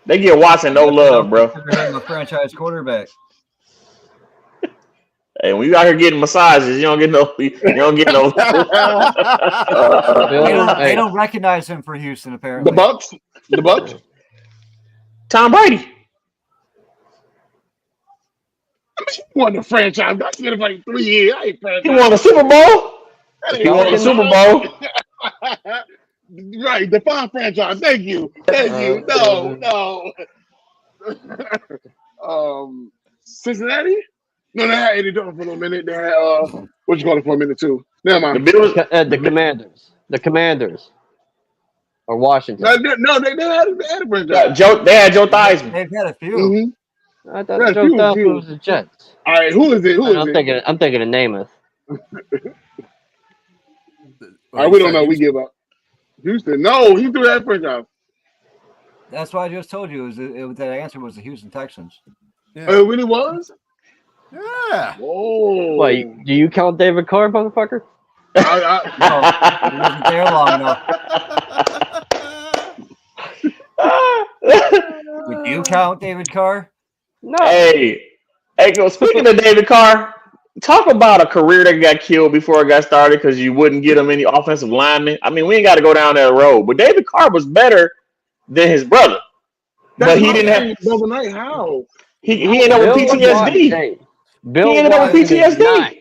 They give Watson no love, bro. Consider him a franchise quarterback. Hey, when you out here getting massages, you don't get no. You don't get no. They don't recognize him for Houston apparently. The Bucks. Tom Brady. He won the franchise. That's been for like 3 years. I ain't franchise. He won the Super Bowl. He won the Super Bowl. Right, define franchise. Thank you. No. Cincinnati? No, they had Eddie Dalton for a minute. They had what you call it for a minute too. Never The mind. Bills. The Commanders. The Commanders. Or Washington. No, they had a franchise. They had Joe Theismann. They've had a few. Mm-hmm. I thought Yeah, Joe few. Theismann was the Jets. All right, who is it? I'm thinking of Namath. All right, we don't know. We give up. Houston. No, he threw that franchise. That's why I just told you. That answer was the Houston Texans. Yeah. Oh, it really was? Yeah. Oh. Wait, do you count David Carr, motherfucker? No, he wasn't there long enough. Would you count David Carr? No. Hey, speaking of David Carr, talk about a career that got killed before it got started because you wouldn't get him any offensive linemen. I mean, we ain't got to go down that road, but David Carr was better than his brother. But he didn't have. Double night. How? He ended up with PTSD. Bill He ended up with Watson is PTSD. not.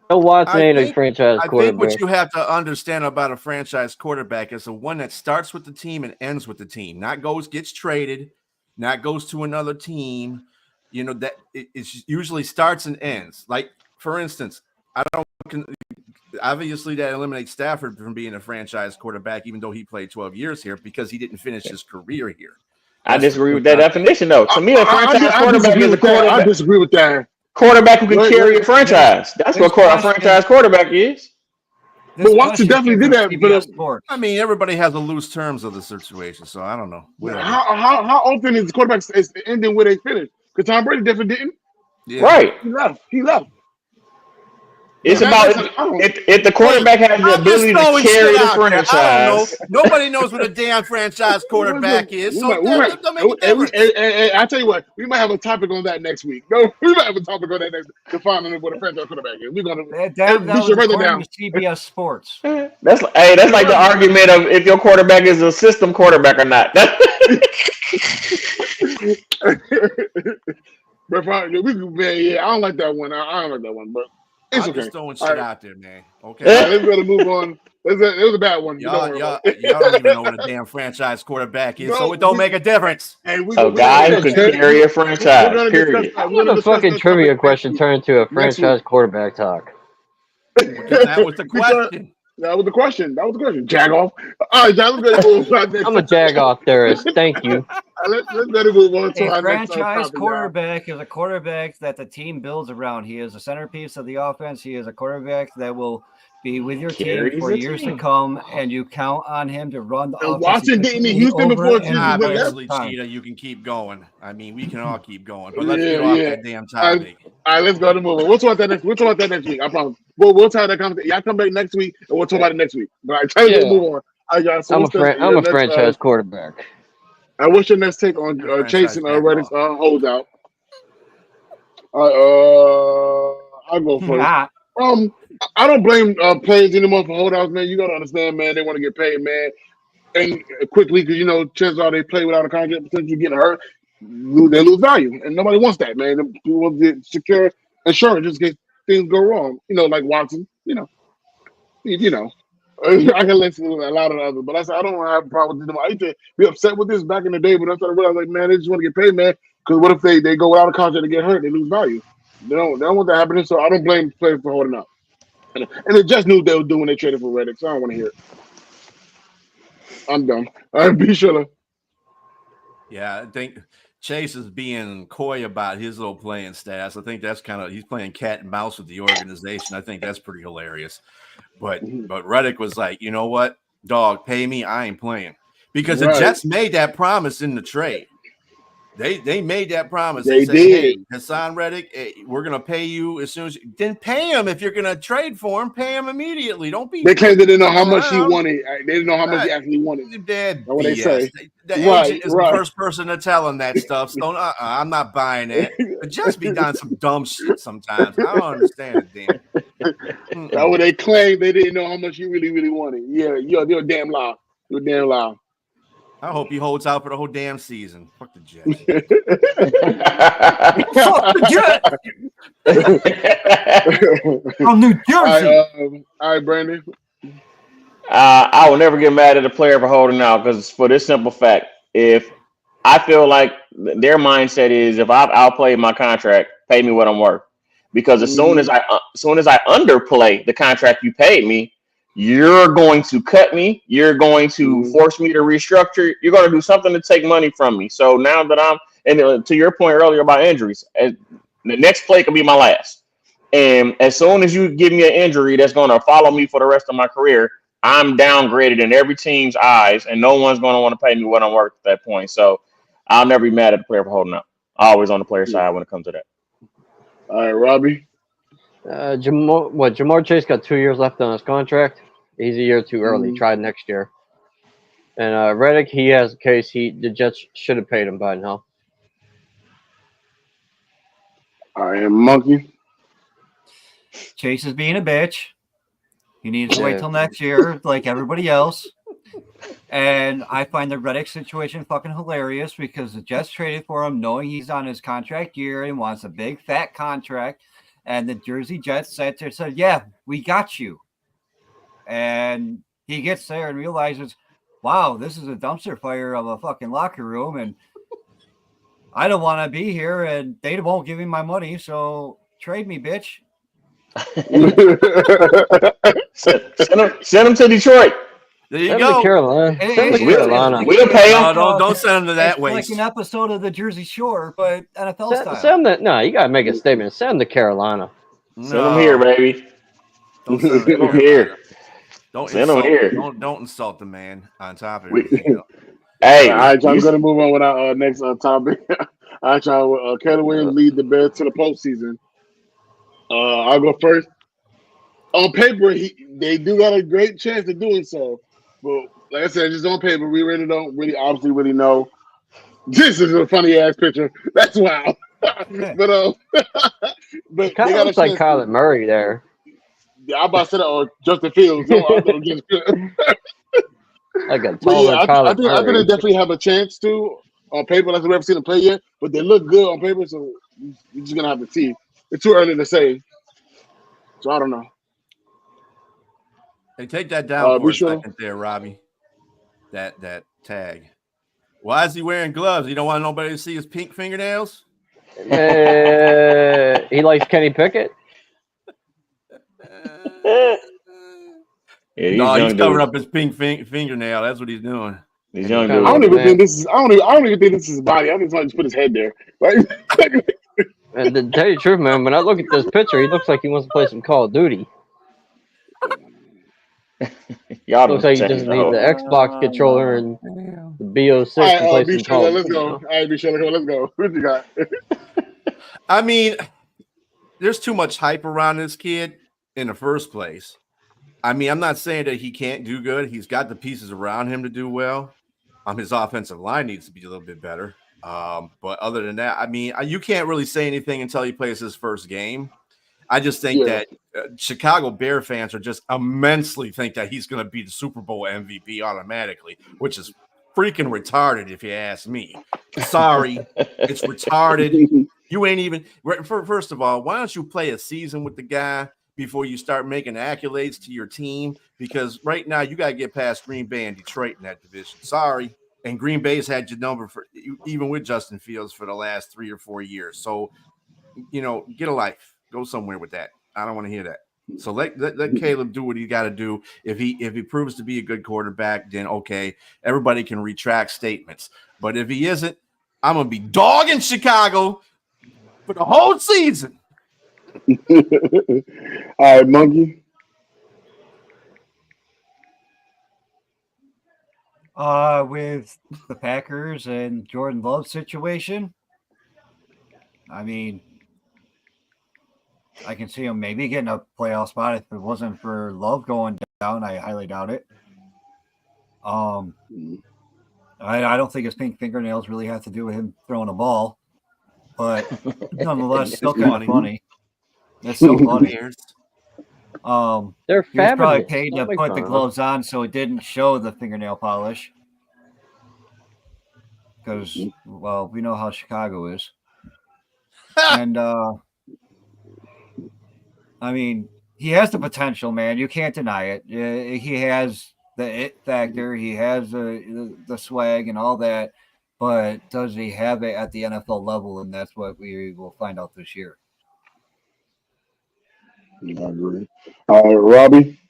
Bill Watson ain't a franchise I think quarterback. what you have to understand about a franchise quarterback is the one that starts with the team and ends with the team, not gets traded, not goes to another team. You know, that it usually starts and ends. Like, for instance, obviously that eliminates Stafford from being a franchise quarterback, even though he played 12 years here because he didn't finish his career here. I disagree with that definition, though. To me, a franchise quarterback is a I quarterback. disagree with that. Quarterback who can carry a franchise. That's what a franchise quarterback is. But Watson definitely did that. Sports. I mean, everybody has the loose terms of the situation, so I don't know. Whatever. How often is the quarterback ending where they finish? Because Tom Brady definitely didn't. Yeah. Right. He left. It's Yeah, about that's- if the quarterback has the ability to carry the franchise. I don't know. Nobody knows what a damn franchise quarterback is. So that don't make a difference. I tell you what, we might have a topic on that next week. No, we might have a topic on that next defining what a franchise quarterback is. We're gonna That was write it according down. to CBS Sports. That's like the argument of if your quarterback is a system quarterback or not. But I don't like that one. I don't like that one, but it's I'm okay. just throwing All shit right. out there, man. Okay. All right, let's go to move on It was a bad one. Y'all don't even know what a damn franchise quarterback is, so it don't make a difference. Hey, A guy who can carry a franchise. Period. How would the fucking trivia question turn into a franchise quarterback talk? Because that was the question. That was the question. Jag off. All right, John, let's move on. I'm a jag off theorist. Thank you. Let's better move on to A our next franchise topic, quarterback is a quarterback that the team builds around. He is a centerpiece of the offense. He is a quarterback that will be with your team for years to come, and you count on him to run the offense. Washington didn't in Houston before obviously, Cheetah, you can keep going. I mean, we can all keep going, but let's get off that damn topic. All right, let's go to moving. We'll talk about that next week. I promise. We'll talk that conversation. Y'all come back next week, and we'll talk about it next week. But I tell you to move on. All right, so I'm a franchise quarterback. What's your next take on chasing Reddick's holdout? I'll go first. I don't blame players anymore for holdouts, man. You gotta understand, man. They want to get paid, man, and quickly because chances are they play without a contract, potentially getting hurt, they lose value, and nobody wants that, man. People want to secure insurance just in case things go wrong. Like Watson. I can listen to a lot of others, but I said I don't have a problem with them. I used to be upset with this back in the day, but I started realizing, man, they just want to get paid, man. Because what if they go without a contract and get hurt, they lose value. They don't want that happening, so I don't blame players for holding up. And they just knew they were doing. They traded for Reddick, so I don't want to hear it. I'm done. All right, be sure. Yeah, I think Chase is being coy about his little playing stats. I think that's he's playing cat and mouse with the organization. I think that's pretty hilarious. But Reddick was like, you know what, dog, pay me. I ain't playing because the Jets made that promise in the trade. They made that promise. They said, did. Hey, Hassan Reddick, we're gonna pay you as soon as then pay him if you're gonna trade for him. Pay him immediately. Don't be. They claimed they didn't know how much he wanted. They didn't know how much he actually wanted. That's what they say. The agent is the first person to tell him that stuff. So I'm not buying that. But just be done some dumb shit sometimes. I don't understand it, damn. That's what they claimed. They didn't know how much he really, really wanted. Yeah, you're a damn lie. You're a damn lie. I hope he holds out for the whole damn season. Fuck the Jets. Fuck the Jets. From New Jersey. All right, Brandon. I will never get mad at a player for holding out because for this simple fact, if I feel like their mindset is if I've outplayed my contract, pay me what I'm worth. Because as soon as I underplay the contract you paid me, you're going to cut me. You're going to force me to restructure. You're going to do something to take money from me. So now that and to your point earlier about injuries, the next play could be my last. And as soon as you give me an injury that's going to follow me for the rest of my career, I'm downgraded in every team's eyes, and no one's going to want to pay me what I'm worth at that point. So I'll never be mad at the player for holding up. Always on the player side when it comes to that. All right, Robbie. Jamar Chase got 2 years left on his contract. He's a year too early. Try next year. And Reddick, he has a case. The Jets should have paid him by now. All right, Monkey. Chase is being a bitch. He needs to wait till next year, like everybody else. And I find the Reddick situation fucking hilarious because the Jets traded for him knowing he's on his contract year and wants a big fat contract. And the Jersey Jets said, yeah, we got you. And he gets there and realizes, wow, this is a dumpster fire of a fucking locker room. And I don't want to be here. And they won't give me my money. So trade me, bitch. Send him to Detroit. There you go. Carolina. We'll pay him. Don't send him to that way. Like an episode of the Jersey Shore, but NFL style. Send that. No, you gotta make a statement. Send him to Carolina. Send him here, baby. Don't send him here. Send him here. Don't insult the man on top of it. Hey, all right, I'm gonna move on with our next topic. All right, y'all. Caleb Williams lead the Bears to the postseason. I'll go first. On paper, they do got a great chance of doing so. But like I said, just on paper, we really don't obviously know. This is a funny ass picture. That's wild. but it kind of looks like Kyler Murray there. Yeah, I'm about to say that or Justin Fields. No, like a taller Kyler Murray. I think they definitely have a chance to on paper. Like we haven't seen them play yet, but they look good on paper. So you're just gonna have to see. It's too early to say. So I don't know. Hey, take that down for be a sure. second there, Robbie. That tag. Why is he wearing gloves? You don't want nobody to see his pink fingernails? He likes Kenny Pickett. Yeah, these No, he's young covering dudes. up his pink fingernail. That's what he's doing. These And young kinda I dudes. don't like even man. think this is. I don't even think this is his body. I think somebody just put his head there. Like, And to tell you the truth, man, when I look at this picture, he looks like he wants to play some Call of Duty. Y'all Looks done like he changed just the needs the whole. Xbox controller and the BO6 all and play right, be some Call sure. of Let's Duty. go. All right, be sure. Let's go. What you got? I mean, there's too much hype around this kid in the first place. I mean, I'm not saying that he can't do good. He's got the pieces around him to do well. His offensive line needs to be a little bit better. But other than that, I mean, you can't really say anything until he plays his first game. I just think that Chicago Bear fans are just immensely think that he's going to be the Super Bowl MVP automatically, which is freaking retarded if you ask me. Sorry, it's retarded. You ain't even first of all, why don't you play a season with the guy before you start making accolades to your team? Because right now you got to get past Green Bay and Detroit in that division. Sorry. And Green Bay's had your number for even with Justin Fields for the last 3 or 4 years. So, get a life. Go somewhere with that. I don't want to hear that. So let Caleb do what he got to do. If he proves to be a good quarterback, then okay, everybody can retract statements. But if he isn't, I'm gonna be dogging Chicago for the whole season. All right, Monkey. With the Packers and Jordan Love situation, I mean, I can see him maybe getting a playoff spot if it wasn't for Love going down. I highly doubt it. I don't think his pink fingernails really have to do with him throwing a ball, but nonetheless, still kind of funny. It's still funny. They're He was probably fabulous. paid to Don't make put fun the of them. gloves on so it didn't show the fingernail polish. Because, well, we know how Chicago is. And, I mean, he has the potential, man. You can't deny it. He has the it factor. He has the swag and all that. But does he have it at the NFL level? And that's what we will find out this year. I agree. Robbie.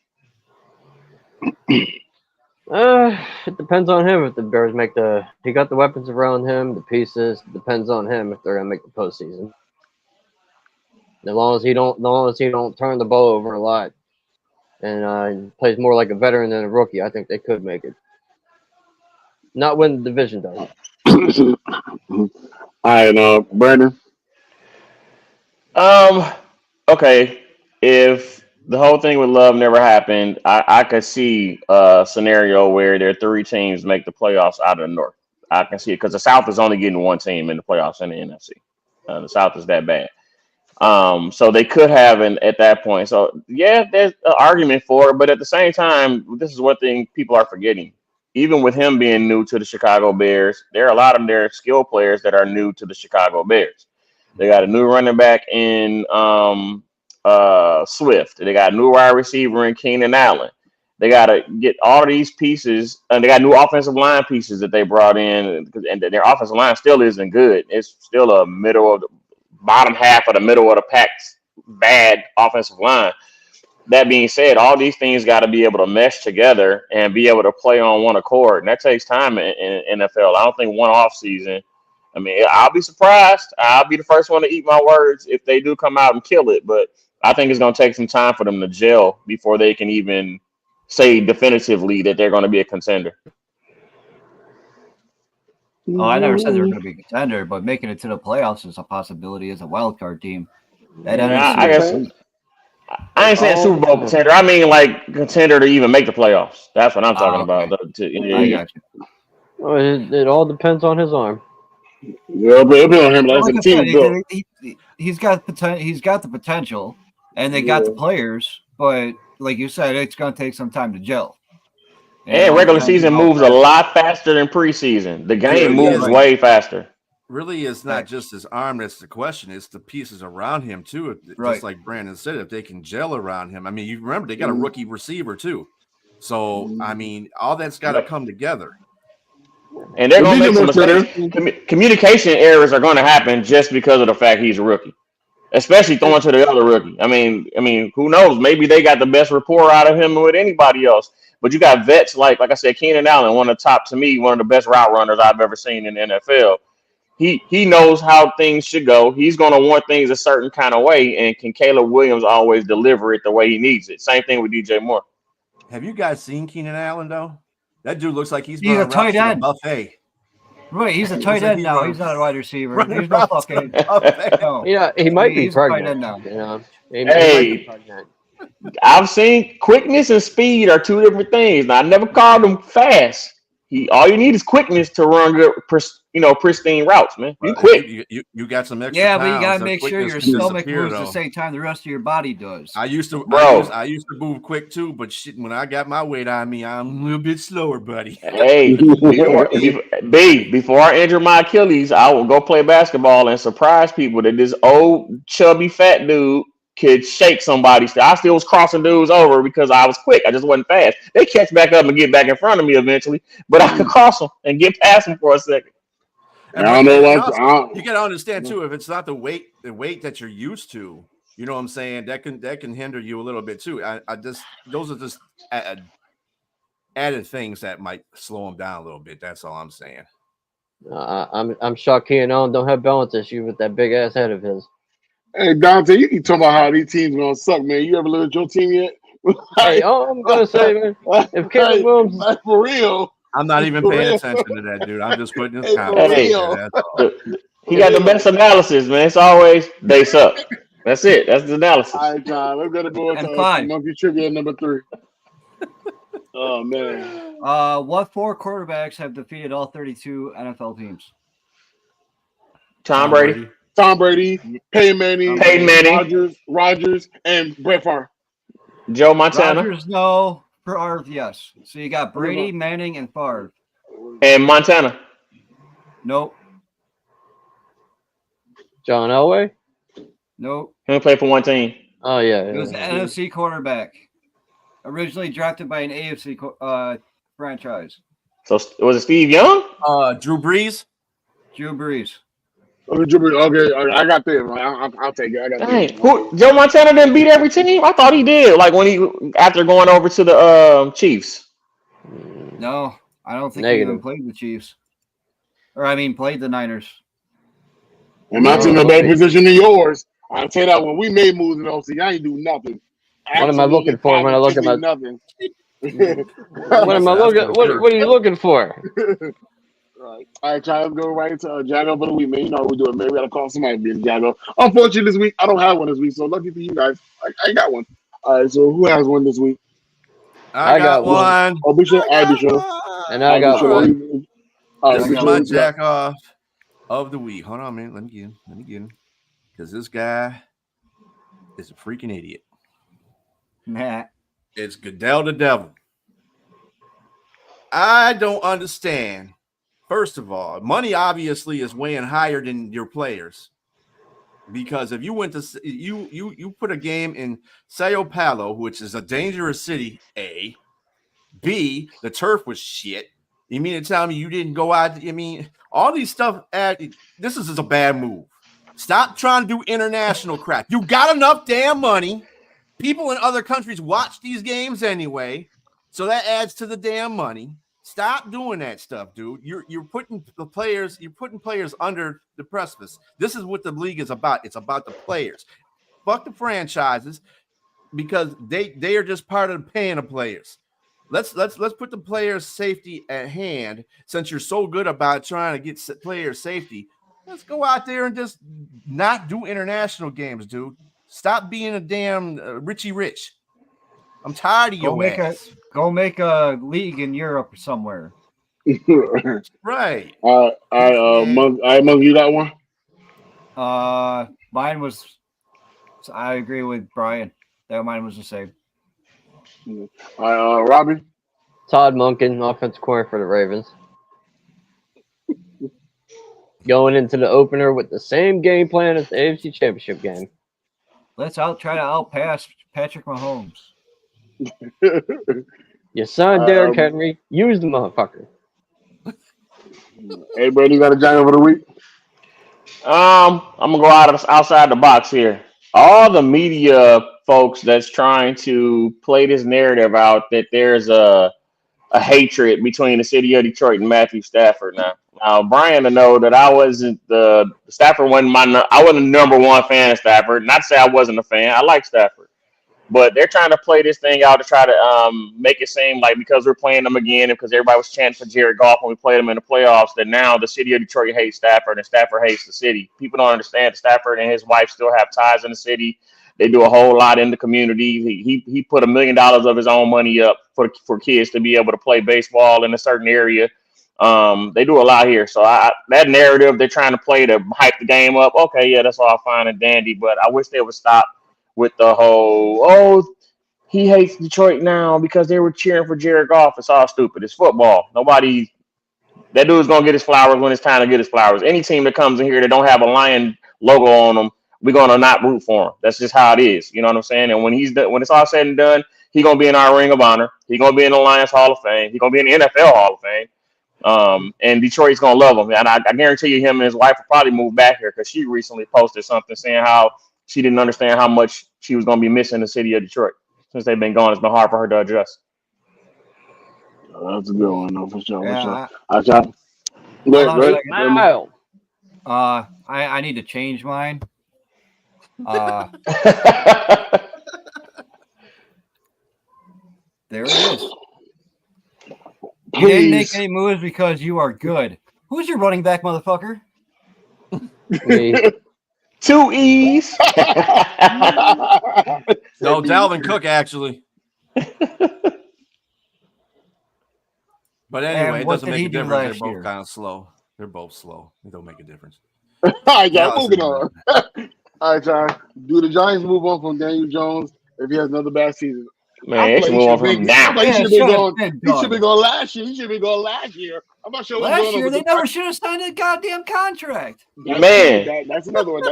It depends on him if the Bears he got the weapons around him, the pieces. It depends on him if they're gonna make the postseason. As long as he don't turn the ball over a lot and plays more like a veteran than a rookie, I think they could make it. Not win the division though. All right, Brandon. Okay. If the whole thing with Love never happened, I could see a scenario where there are 3 teams make the playoffs out of the North. I can see it because the South is only getting 1 team in the playoffs in the NFC. The South is that bad. So they could have at that point. So yeah, there's an argument for it, but at the same time, this is one thing people are forgetting. Even with him being new to the Chicago Bears, there are a lot of their skill players that are new to the Chicago Bears. They got a new running back in Swift. They got a new wide receiver in Keenan Allen. They got to get all of these pieces, and they got new offensive line pieces that they brought in, and their offensive line still isn't good. It's still a bottom half of the middle of the pack bad offensive line. That being said, all these things got to be able to mesh together and be able to play on one accord, and that takes time in NFL. I don't think one off season. I mean, I'll be surprised. I'll be the first one to eat my words if they do come out and kill it. But I think it's going to take some time for them to gel before they can even say definitively that they're going to be a contender. Oh, I never said they were going to be a contender, but making it to the playoffs is a possibility as a wild card team. That I guess NFC. I ain't saying Super Bowl contender. I mean, like, contender to even make the playoffs. That's what I'm talking about. I got you. Well, it all depends on his arm. Yeah, but it'll be on him. Like Like the I team said, built. he's got the potential, and they got the players. But like you said, it's going to take some time to gel. And regular season moves a lot faster than preseason. The game moves way faster. Really, it's not just his arm that's the question. It's the pieces around him, too. Just like Brandon said, if they can gel around him. I mean, you remember, they got a rookie receiver, too. So I mean, all that's got to come together. And they're Well, going to make some DJ was mistakes. Communication errors are going to happen just because of the fact he's a rookie, especially throwing to the other rookie. I mean, who knows? Maybe they got the best rapport out of him with anybody else. But you got vets like I said, Keenan Allen, one of the top, to me, one of the best route runners I've ever seen in the NFL. He knows how things should go. He's going to want things a certain kind of way, and can Caleb Williams always deliver it the way he needs it? Same thing with DJ Moore. Have you guys seen Keenan Allen though? That dude looks like he's a tight end. Buffet. Right, he's a tight end now. He's not a wide receiver. He's no fucking. No. Yeah, he might be He's a tight pregnant end now. You know, Hey. might be pregnant. I've seen quickness and speed are two different things. Now, I never called him fast. All you need is quickness to run good, pristine routes, man. You quick. You got some extra. Yeah, but you gotta pounds. make sure your stomach moves the same time the rest of your body does. I used to move quick too, but shit, when I got my weight on me, I'm a little bit slower, buddy. Hey, before I injure my Achilles, I will go play basketball and surprise people that this old chubby fat dude could shake somebody. I still was crossing dudes over because I was quick. I just wasn't fast. They catch back up and get back in front of me eventually, but I could cross them and get past them for a second. And I don't know what you got to understand too. If it's not the weight that you're used to, you know what I'm saying, that can hinder you a little bit too. Those are just added things that might slow them down a little bit. That's all I'm saying. I'm shocked Keenan Allen don't have balance issue with that big ass head of his. Hey, Dante, you keep talking about how these teams gonna suck, man. You ever looked at your team yet? Hey, all I'm gonna say, man, if Caleb Williams, like for real, I'm not even paying attention to that, dude. I'm just putting his comments. He got the best analysis, man. It's always they suck. That's it. That's the analysis. All right, John. We're gonna go into monkey trivia number 3. Oh man. What 4 quarterbacks have defeated all 32 NFL teams? Tom Brady, Peyton Manning, Rodgers, and Brett Favre. Joe Montana. Rodgers, no. Favre, yes. So you got Brady, Manning, and Favre. And Montana. Nope. John Elway. Nope. He only played for one team. Oh yeah. It was an NFC quarterback, originally drafted by an AFC franchise. So was it Steve Young? Drew Brees. Okay, I got that. I'll take it. I got that. Joe Montana didn't beat every team? I thought he did. Like after going over to the Chiefs. No, I don't think he even played the Chiefs. Played the Niners. And my team in a better position than yours. I'll tell you that when we made moves in OC, I ain't do nothing. What am I looking for when I look at my nothing? What am I looking? What are you looking for? All right, try to go right into Jago for the week, man. You know what we're doing, man. We gotta call somebody to be in Jago. Unfortunately, this week I don't have one this week, so lucky for you guys, I got one. All right, so who has one this week? I got one. Oh, be sure. All right, be sure. And I got one. This is my jack off of the week. Hold on, man. Let me get him. Because this guy is a freaking idiot. Nah. It's Goodell the Devil. I don't understand. First of all, money obviously is weighing higher than your players. Because if you went to you put a game in Sao Paulo, which is a dangerous city, A. B, the turf was shit. You mean to tell me you didn't go out? I mean, all these stuff. This is a bad move. Stop trying to do international crap. You got enough damn money. People in other countries watch these games anyway, so that adds to the damn money. Stop doing that stuff, dude. You're putting players under the precipice. This is what the league is about. It's about the players. Fuck the franchises, because they are just part of paying the players. Let's put the players' safety at hand. Since you're so good about trying to get players' safety, let's go out there and just not do international games, dude. Stop being a damn Richie Rich. I'm tired of your ass. Go make a league in Europe somewhere. Right. All right, Monk, you got one? Mine was. I agree with Brian. That mine was the same. All right, Robbie. Todd Monken, offensive corner for the Ravens. Going into the opener with the same game plan as the AFC Championship game. Let's try to outpass Patrick Mahomes. Your son, Derrick Henry, use the motherfucker. Hey, Brady, you got a giant over the week? I'm gonna go outside the box here. All the media folks that's trying to play this narrative out that there's a hatred between the city of Detroit and Matthew Stafford. Now Brian to know that I wasn't Stafford wasn't I wasn't the number one fan of Stafford. Not to say I wasn't a fan. I like Stafford. But they're trying to play this thing out to try to make it seem like because we're playing them again and because everybody was chanting for Jared Goff when we played them in the playoffs, that now the city of Detroit hates Stafford and Stafford hates the city. People don't understand that Stafford and his wife still have ties in the city. They do a whole lot in the community. He put $1 million of his own money up for kids to be able to play baseball in a certain area. They do a lot here. So that narrative they're trying to play to hype the game up. Okay, yeah, that's all fine and dandy, but I wish they would stop with the whole, he hates Detroit now because they were cheering for Jared Goff. It's all stupid. It's football. That dude's going to get his flowers when it's time to get his flowers. Any team that comes in here that don't have a lion logo on them, we're going to not root for him. That's just how it is. You know what I'm saying? And when it's all said and done, he's going to be in our Ring of Honor. He's going to be in the Lions Hall of Fame. He's going to be in the NFL Hall of Fame. And Detroit's going to love him. And I guarantee you him and his wife will probably move back here because she recently posted something saying how she didn't understand how much she was going to be missing the city of Detroit. Since they've been gone, it's been hard for her to adjust. Oh, that's a good one, though, for sure. Yeah, For sure. I need to change mine. There it is. You didn't make any moves because you are good. Who's your running back, motherfucker? Me. 2 E's. No, Dalvin Cook, actually. But anyway, it doesn't make a difference. They're both kind of slow. They're both slow. It don't make a difference. All right, y'all, moving on. All right, John. Do the Giants move on from Daniel Jones if he has another bad season? Man, they should move on from him now. He should be going last year. He should be going last year. I'm not sure what's going on. Last year, they never should have signed a goddamn contract. That's another one.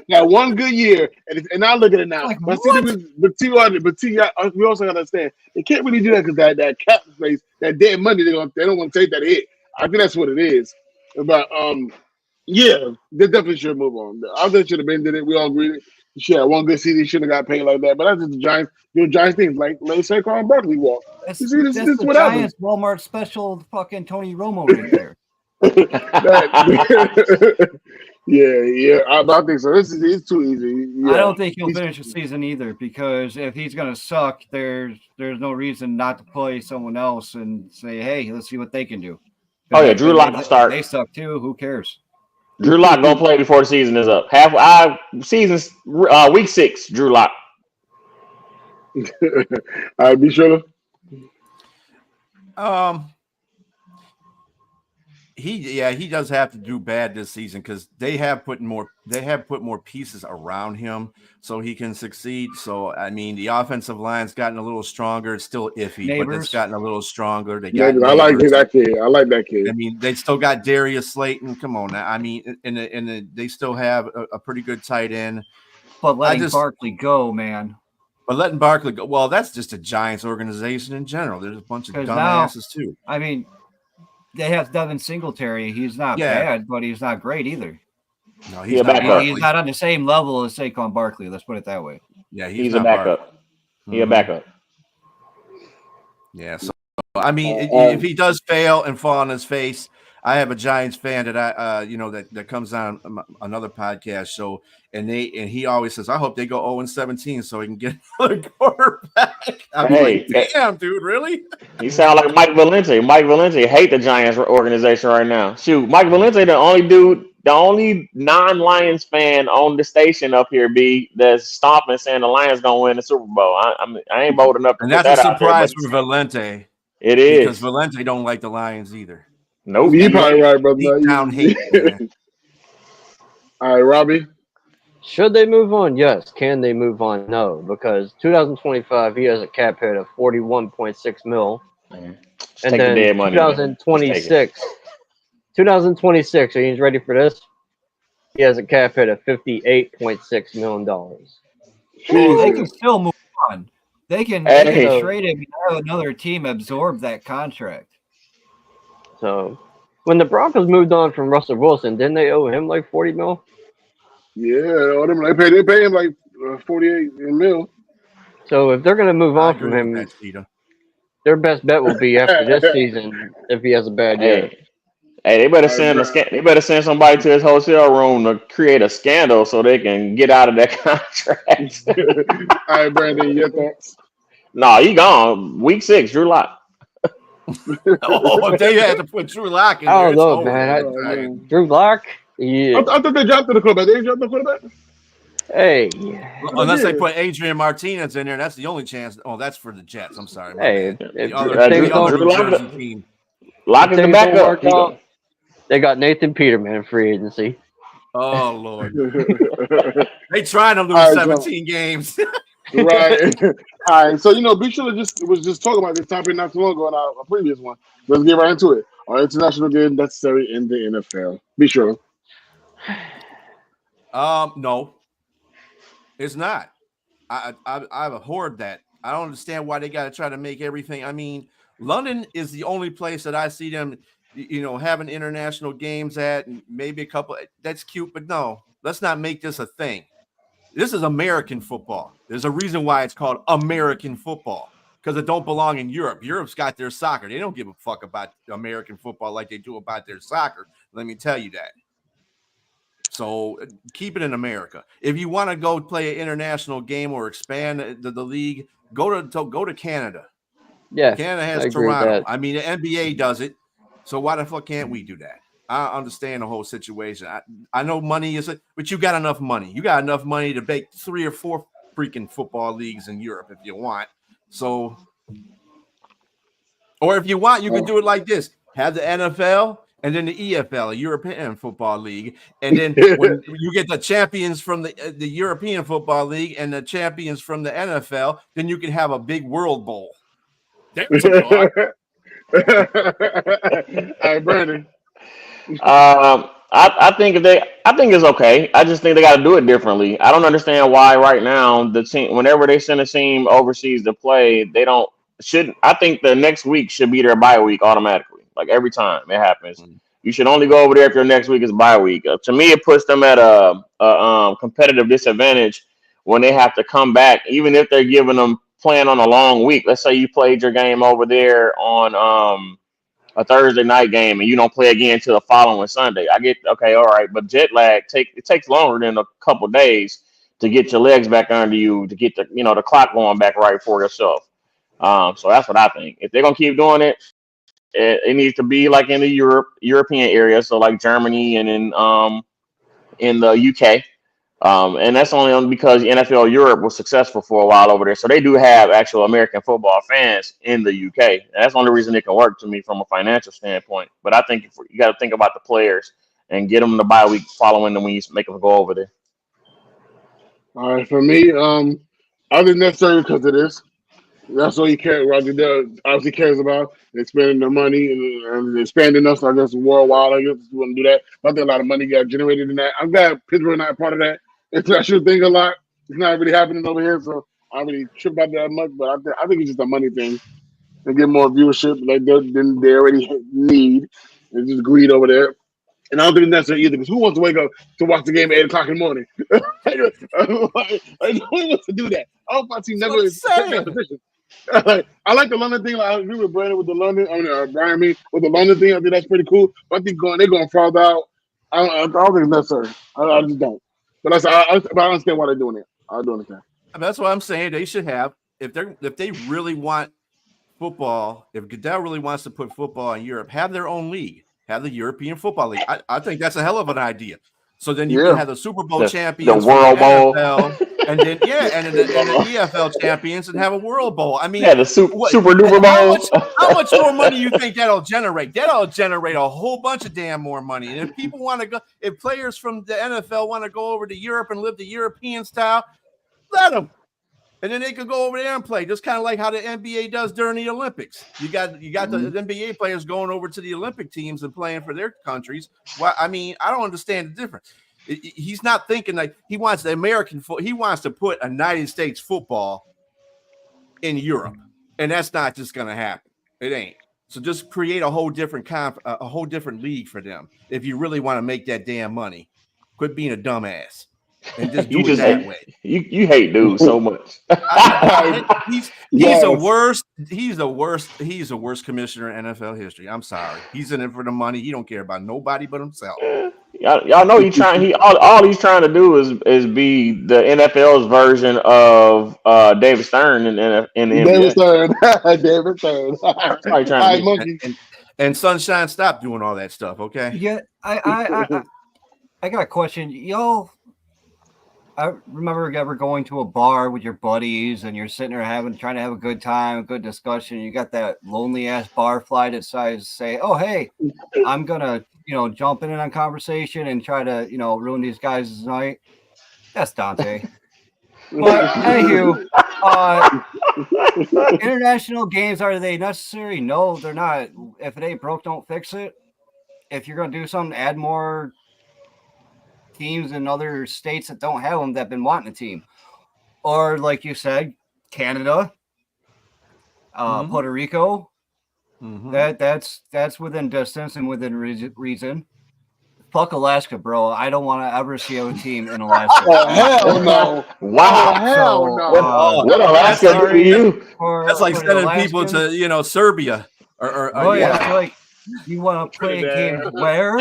Now, one good year, and now look at it now. Like, we also got to understand they can't really do that because that cap space, that dead money, they don't want to take that hit. I think that's what it is. But yeah, they definitely should move on. I think should have been did it. We all agree. He should have one good season. He shouldn't have got paid like that. But that's just the Giants doing Giants things. Like let's say Carl Barkley walk. That's the Giants Walmart special fucking Tony Romo right there. Yeah. I think so. It's too easy. Yeah. I don't think he'll finish the season either because if he's gonna suck, there's no reason not to play someone else and say, hey, let's see what they can do. Oh yeah, Drew Lock start. They suck too. Who cares? Drew Lock gonna play before the season is up. Season's week 6. Drew Lock. All right, be sure. He does have to do bad this season because they have put more pieces around him so he can succeed. So I mean, the offensive line's gotten a little stronger. It's still iffy, but it's gotten a little stronger. I like that kid. I like that kid. I mean, they still got Darius Slayton. Come on now. I mean, and they still have a pretty good tight end. But letting Barkley go, man. But letting Barkley go, well, that's just a Giants organization in general. There's a bunch of dumbasses too. I mean, they have Devin Singletary. He's not bad, but he's not great either. No, he's not. He's not on the same level as Saquon Barkley. Let's put it that way. Yeah, he's a backup. He's a backup. Yeah. So I mean, if he does fail and fall on his face, I have a Giants fan that that comes on another podcast show, and he always says, "I hope they go 0-17 so he can get another quarterback." I'm like, damn, dude, really? He sound like Mike Valente. Mike Valente hate the Giants organization right now. Shoot, Mike Valente, the only non-Lions fan on the station up here, that's stomping saying the Lions gonna win the Super Bowl. I ain't bold enough to. And that's a surprise for Valente. It is because Valente don't like the Lions either. Nope. You're probably right, brother. Down hate. All right, Robbie. Should they move on? Yes. Can they move on? No, because 2025 he has a cap hit of $41.6 million, and then 2026. Are you ready for this? He has a cap hit of $58.6 million. They can still move on. They can Hey. trade him and have another team absorb that contract. So when the Broncos moved on from Russell Wilson, didn't they owe him like $40 million? Yeah, all them, they pay him like 48 mil. So if they're going to move I on from agree with him, that, Cheetah. their best bet will be after this season if he has a bad year. Hey, they better send somebody to his hotel room to create a scandal so they can get out of that contract. All right, Brandon, your thoughts? No, he gone. Week 6, Drew Lock. Oh, if they had to put Drew Lock in I there, don't it's know, over. man. Drew Lock? Yeah. I thought they drafted the quarterback. They didn't draft the quarterback? Hey. Unless they put Adrian Martinez in there, that's the only chance. Oh, that's for the Jets. I'm sorry. My Hey, bad. if The other things don't- New Jersey team. Lock is the things don't backup. work out, they got Nathan Peterman in free agency. Oh, Lord. They trying to lose All right, 17 games. Right. All right. So Big Shiller was just talking about this topic not too long ago in our previous one. Let's get right into it. Are international games necessary in the NFL? Be sure. No, it's not. I've abhorred that. I don't understand why they got to try to make everything. I mean, London is the only place that I see them, having international games at, and maybe a couple. That's cute, but no, let's not make this a thing. This is American football. There's a reason why it's called American football, because it don't belong in Europe. Europe's got their soccer. They don't give a fuck about American football like they do about their soccer. Let me tell you that. So keep it in America. If you want to go play an international game or expand the league, go to Canada. Yeah, Canada I has agree with Toronto. that. I mean, the NBA does it. So why the fuck can't we do that? I understand the whole situation. I know money is but you got enough money. You got enough money to make 3 or 4 freaking football leagues in Europe if you want. So, or if you want, you can do it like this: have the NFL and then the EFL, a European Football League, and then when you get the champions from the European Football League and the champions from the NFL, then you can have a big World Bowl. There's a thought. All right, Brandon. I think it's okay. I just think they got to do it differently. I don't understand why right now the team, whenever they send a team overseas to play, they don't should. I think the next week should be their bye week automatically. Like every time it happens, you should only go over there if your next week is bye week. To me, it puts them at a competitive disadvantage when they have to come back, even if they're giving them playing on a long week. Let's say you played your game over there on a Thursday night game and you don't play again until the following Sunday. I get okay, all right, but jet lag takes longer than a couple days to get your legs back under you, to get the clock going back right for yourself. So that's what I think. If they're gonna keep doing it, it needs to be like in the European area, so like Germany and in the UK. And that's only because NFL Europe was successful for a while over there. So they do have actual American football fans in the UK. And that's the only reason it can work to me from a financial standpoint. But I think you got to think about the players and get them the bye week following them when you make them go over there. All right, for me, I think necessary because it is. That's all he cares. Roger Dale obviously cares about expanding the money and expanding us. I guess worldwide. I guess we want to do that. But I think a lot of money got generated in that. I'm glad Pittsburgh not a part of that. I should think a lot. It's not really happening over here, so I don't really trip about that much. But I think it's just a money thing and get more viewership like than they already need. It's just greed over there. And I don't think it's necessary either, because who wants to wake up to watch the game at 8 o'clock in the morning? Like, who wants to do that? I hope my team never is in that position. I like the London thing. Like, I agree with Brandon with the London. Brian, with the London thing. I think that's pretty cool. But I think they're going farther out. I don't think it's necessary. I just don't. But I understand why they're doing it. I do understand. That's what I'm saying. They should have, if they really want football, if Goodell really wants to put football in Europe, have their own league. Have the European Football League. I think that's a hell of an idea. So then you can have the Super Bowl champions, the World Bowl, and then and the EFL champions, and have a World Bowl. I mean, the Super Duper Bowl. How much more money you think that'll generate? That'll generate a whole bunch of damn more money. And if people want to go, if players from the NFL want to go over to Europe and live the European style, let them. And then they could go over there and play, just kind of like how the NBA does during the Olympics. You got the NBA players going over to the Olympic teams and playing for their countries. Well, I mean, I don't understand the difference. He's not thinking like he wants the American football. He wants to put United States football in Europe, and that's not just going to happen. It ain't. So just create a whole different a whole different league for them if you really want to make that damn money. Quit being a dumbass and just do You it just that way. you hate dudes so much. He's Yes. the worst. He's the worst commissioner in NFL history. I'm sorry. He's in it for the money. He don't care about nobody but himself. Y'all know he trying. All he's trying to do is be the NFL's version of David Stern in the David NBA. Stern. David Stern. That's all he's All trying right, to be. Monkey. And Sunshine, stop doing all that stuff, okay? Yeah, I got a question. Y'all, I remember ever going to a bar with your buddies and you're sitting there trying to have a good time, a good discussion. You got that lonely ass bar fly that decides to say, "Oh, hey, I'm gonna, jump in on conversation and try to, ruin these guys' night." That's Dante. But anywho, international games, are they necessary? No, they're not. If it ain't broke, don't fix it. If you're gonna do something, add more teams in other states that don't have them that've been wanting a team, or like you said, Canada, Puerto Rico. That's within distance and within reason. Fuck Alaska, bro. I don't want to ever see a team in Alaska. Oh, hell no. Wow. Oh, hell no. What Alaska do to you? That's like sending people to Serbia or I feel like you want to play a game where?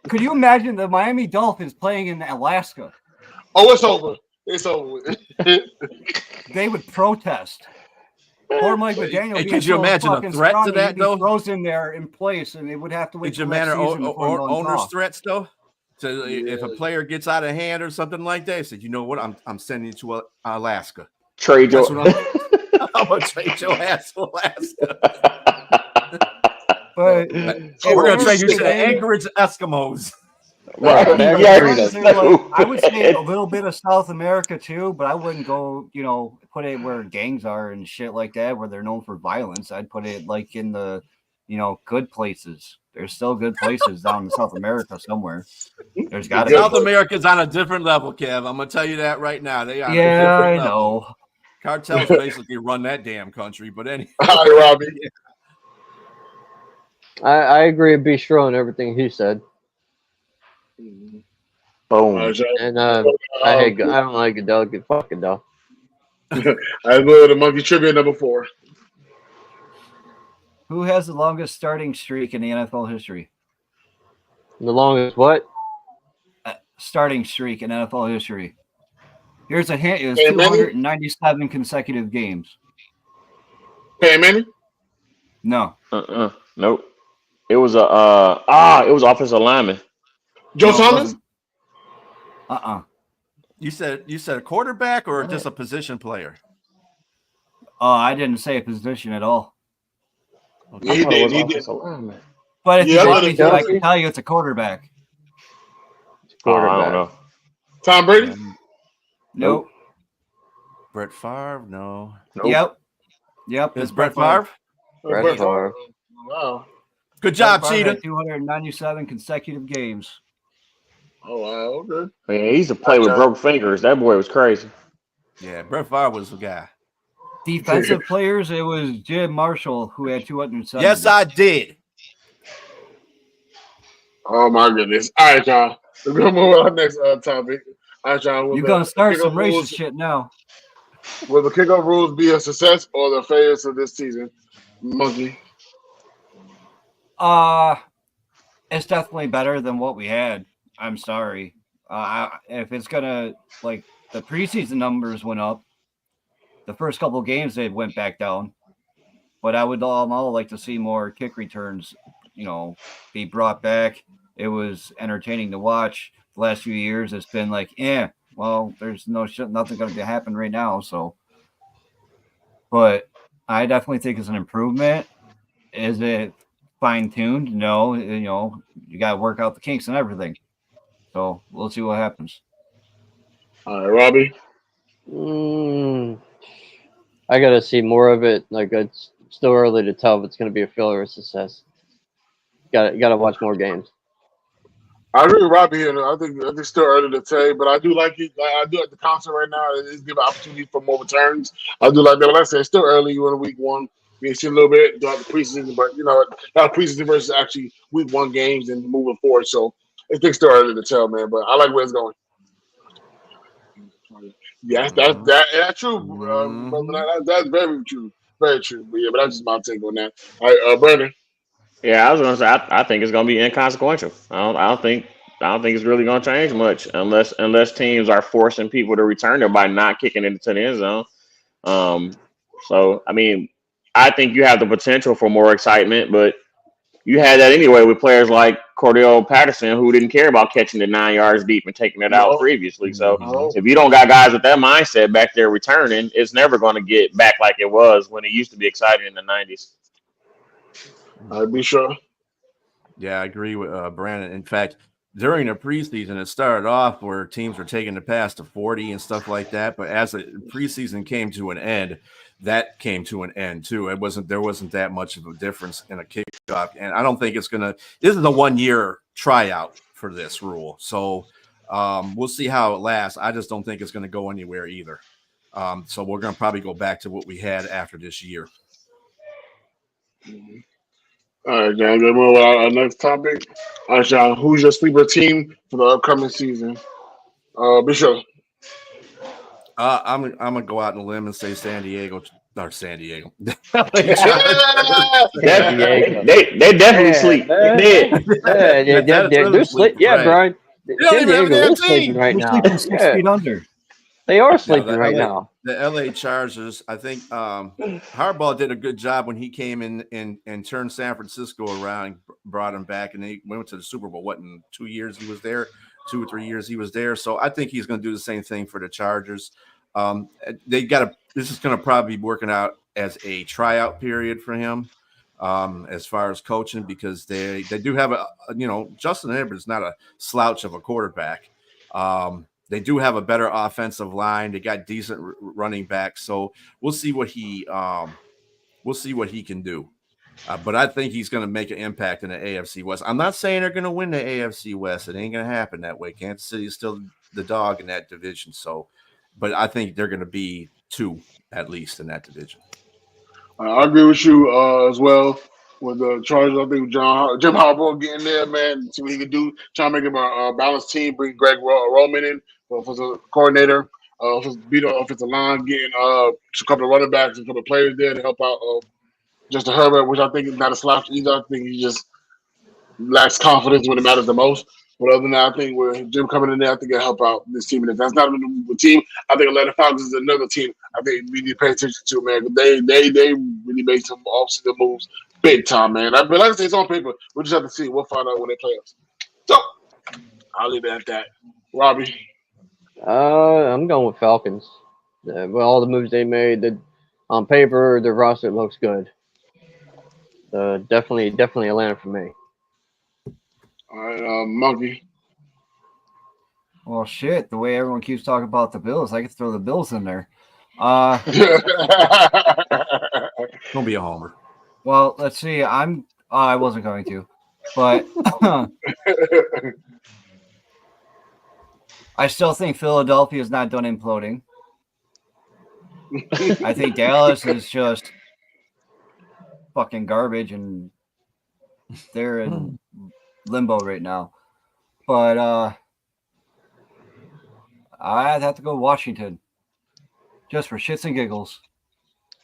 Could you imagine the Miami Dolphins playing in Alaska? Oh, it's over. It's over. They would protest. Poor Mike McDaniel. Could you imagine a threat to that, though? Frozen there in place, and they would have to wait. Could you imagine owner's threats, though? So if a player gets out of hand or something like that, he said, "You know what? I'm sending you to Alaska. Trade your. I'm gonna trade your ass to Alaska." But we're gonna trade you to the Anchorage Eskimos. Right. I would say a little bit of South America too, but I wouldn't go, put it where gangs are and shit like that, where they're known for violence. I'd put it like in the, good places. There's still good places down in South America somewhere. There's got to be. South America's on a different level, Kev. I'm gonna tell you that right now. They are. Yeah, I know. Cartels basically run that damn country. But anyway, hi, Robbie. I agree with B-Stro and everything he said. Boom. And I don't like Goodell. Get fuck Goodell. I go to Monkey Trivia number 4. Who has the longest starting streak in the NFL history? The longest what? Starting streak in NFL history. Here's a hint. It was 297 consecutive games. Peyton Manning? No. Nope. It was it was offensive lineman. Joe Thomas? You said a quarterback or just a position player? Oh, I didn't say a position at all. Okay. He did. But if you want me to, I can tell you it's a quarterback. I don't know. Tom Brady? Nope. Brett Favre? No. Nope. Yep. It's Brett Favre? Brett Favre. Wow. Good job, Cheetah. 297 consecutive games. Oh, wow. Okay. Man, he used to play with broke fingers. That boy was crazy. Yeah, Brett Favre was the guy. Defensive players, it was Jim Marshall who had 207. Yes, I did. Oh, my goodness. All right, y'all. We're going to move on to the next topic. All right, y'all. You're going to start some racist shit now. Will the kickoff rules be a success or the failures of this season? Monkey. It's definitely better than what we had. I'm sorry. If it's gonna, like, the preseason numbers went up, the first couple of games they went back down. But I would all like to see more kick returns, be brought back. It was entertaining to watch. The last few years, it's been like, well, there's nothing going to happen right now. So, but I definitely think it's an improvement. Is it fine-tuned? No, you got to work out the kinks and everything. So we'll see what happens. All right, Robbie. I got to see more of it. Like, it's still early to tell if it's going to be a failure or a success. Got to watch more games. I agree with Robbie here. I think it's still early to tell, but I do like it. Like, I do like the concert right now. It is giving opportunity for more returns. I do like that. But like I said, it's still early. You're in week one. We see a little bit throughout the preseason, but not preseason versus actually week one games and moving forward. So I think still early to tell, man. But I like where it's going. Yes, that's true. That's very true. Very true. But yeah, but that's just my take on that. All right, Brandon. Yeah, I was gonna say I think it's gonna be inconsequential. I don't think it's really gonna change much unless teams are forcing people to return it by not kicking it into the end zone. Um, so I mean, I think you have the potential for more excitement, but you had that anyway with players like Cordell Patterson who didn't care about catching it 9 yards deep and taking it out No, previously. So no. if you don't got guys with that mindset back there returning, it's never going to get back like it was when it used to be exciting in the 90s. I'd be sure. Yeah, I agree with Brandon. In fact, during the preseason, it started off where teams were taking the pass to 40 and stuff like that. But as the preseason came to an end, that came to an end too. There wasn't that much of a difference in a kickoff. And I don't think it's gonna. This is a 1-year tryout for this rule, so we'll see how it lasts. I just don't think it's going to go anywhere either. So we're going to probably go back to what we had after this year. All right, John. Good move on our next topic. All right, John. Who's your sleeper team for the upcoming season? Bishop. I'm gonna go out on a limb and say San Diego. San Diego. Yeah. They definitely sleep. They're sleep. Yeah, Brian. San Diego is sleeping right now. 6 feet under. They are sleeping right now. The LA Chargers, I think Harbaugh did a good job when he came in and turned San Francisco around, brought him back, and they went to the Super Bowl. What, in 2 years he was there? 2 or 3 years he was there. So I think he's going to do the same thing for the Chargers. This is going to probably be working out as a tryout period for him as far as coaching, because they do have Justin Herbert's not a slouch of a quarterback. They do have a better offensive line. They got decent running backs, so we'll see what he can do. But I think he's going to make an impact in the AFC West. I'm not saying they're going to win the AFC West. It ain't going to happen that way. Kansas City is still the dog in that division. So, but I think they're going to be 2 at least in that division. I agree with you as well with the Chargers. I think Jim Harbaugh getting there, man, see what he can do. Trying to make him a balanced team. Bring Greg Roman in for the coordinator. Beat the offensive line, getting a couple of running backs and a couple of players there to help out Justin Herbert, which I think is not a slouch either. I think he just lacks confidence when it matters the most. But other than that, I think with Jim coming in there, I think it'll help out this team. And if that's not a team, I think Atlanta Falcons is another team I think we need to pay attention to, man. They really made some off-season moves big time, man. But like I say, it's on paper. We'll just have to see. We'll find out when they play us. So I'll leave it at that. Robbie? I'm going with Falcons. With all the moves they made, on paper, the roster looks good. Definitely Atlanta for me. All right, Monkey. Well, shit. The way everyone keeps talking about the Bills, I could throw the Bills in there. Don't be a homer. Well, let's see. I wasn't going to, but I still think Philadelphia is not done imploding. I think Dallas is just fucking garbage, and they're in limbo right now. But I'd have to go Washington just for shits and giggles.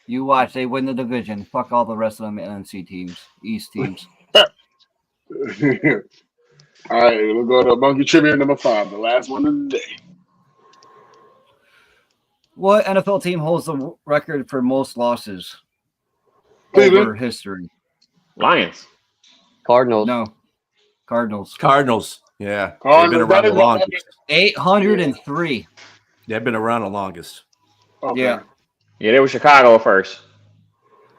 You watch, they win the division. Fuck all the rest of them NFC teams, East teams. All right, we'll go to Monkey Trivia number 5, the last one of the day. What NFL team holds the record for most losses over history? Lions. Cardinals. No. Cardinals. Yeah. Cardinals. They've been around the longest. 803. They've been around the longest. Okay. Yeah. Yeah, they were Chicago first.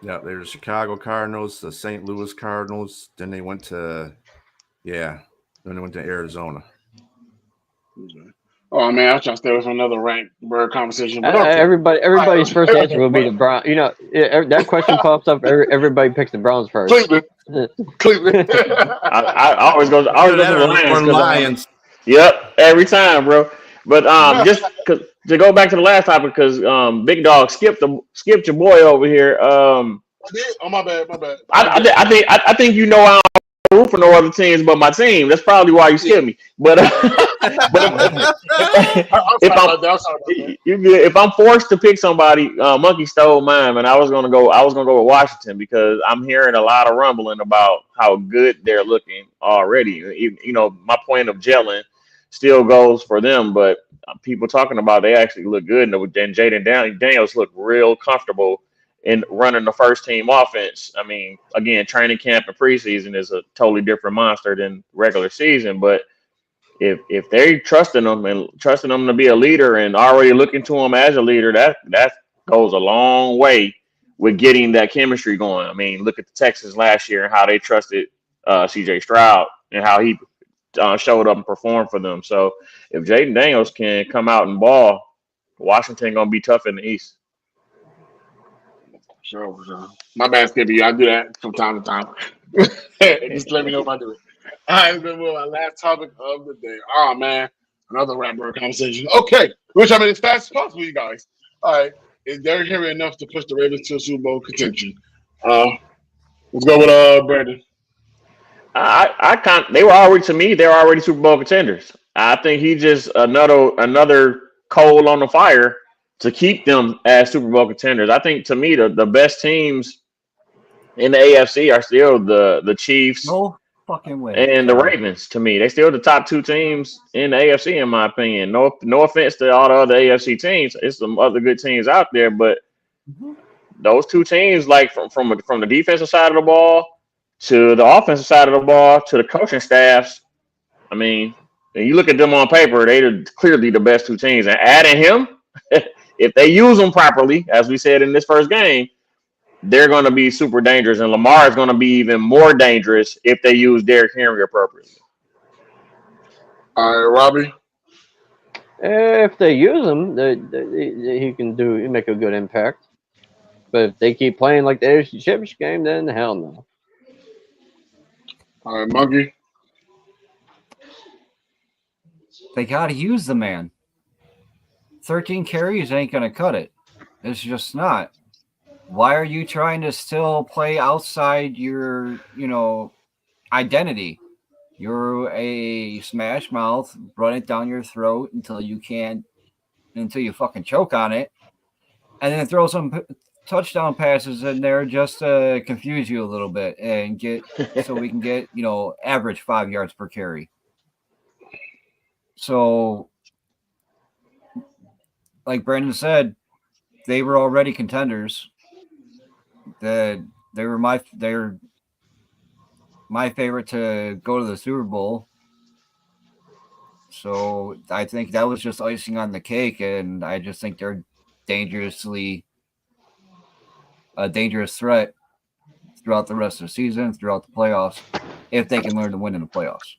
Yeah, they were the Chicago Cardinals, the St. Louis Cardinals. Then they went to, Arizona. Okay. Oh man, I was trying to stay with another rank bird conversation. But okay. Everybody's first answer will be the Browns. That question pops up. Everybody picks the Browns first. Cleveland. Cleveland. I always go to the Lions. Or Lions. Yep, every time, bro. But just to go back to the last topic, because Big Dog skipped your boy over here. Oh, my bad. I think you know I don't root for no other teams but my team. That's probably why you skipped me. But if I'm forced to pick somebody, Monkey stole mine, and I was gonna go with Washington because I'm hearing a lot of rumbling about how good they're looking already. You know, my point of gelling still goes for them, but people talking about they actually look good, and Jaden Daniels look real comfortable in running the first team offense. I mean, again, training camp and preseason is a totally different monster than regular season, but if they trusting them to be a leader and already looking to him as a leader, that goes a long way with getting that chemistry going. I mean, look at the Texans last year and how they trusted CJ Stroud and how he showed up and performed for them. So if Jaden Daniels can come out and ball, Washington gonna be tough in the East. Sure. My bad, Skippy. I do that from time to time. Just let me know if I do it. All right, let's move on. Last topic of the day. Oh, man. Another rapper conversation. Okay. Which I mean, as fast as possible, you guys. All right. Is Derrick Henry enough to push the Ravens to a Super Bowl contention? Let's go with Brandon. They were already Super Bowl contenders. I think he just another coal on the fire to keep them as Super Bowl contenders. I think to me the best teams in the AFC are still the Chiefs No fucking way. and the Ravens. To me, they still the top two teams in the AFC in my opinion. No offense to all the other AFC teams. It's some other good teams out there, but those two teams, like from the defensive side of the ball to the offensive side of the ball to the coaching staffs, I mean, when you look at them on paper, they're clearly the best two teams. And adding him, if they use them properly, as we said in this first game, they're going to be super dangerous. And Lamar is going to be even more dangerous if they use Derrick Henry appropriately. All right, Robbie. If they use him, he make a good impact. But if they keep playing like the AFC Championship game, then hell no. All right, Monkey. They got to use the man. 13 carries ain't going to cut it. It's just not. Why are you trying to still play outside your, identity? You're a smash mouth, run it down your throat until you fucking choke on it, and then throw some touchdown passes in there just to confuse you a little bit and so we can get, average 5 yards per carry. So, like Brandon said, they were already contenders. They're my favorite to go to the Super Bowl. So I think that was just icing on the cake, and I just think they're a dangerous threat throughout the rest of the season, throughout the playoffs, if they can learn to win in the playoffs.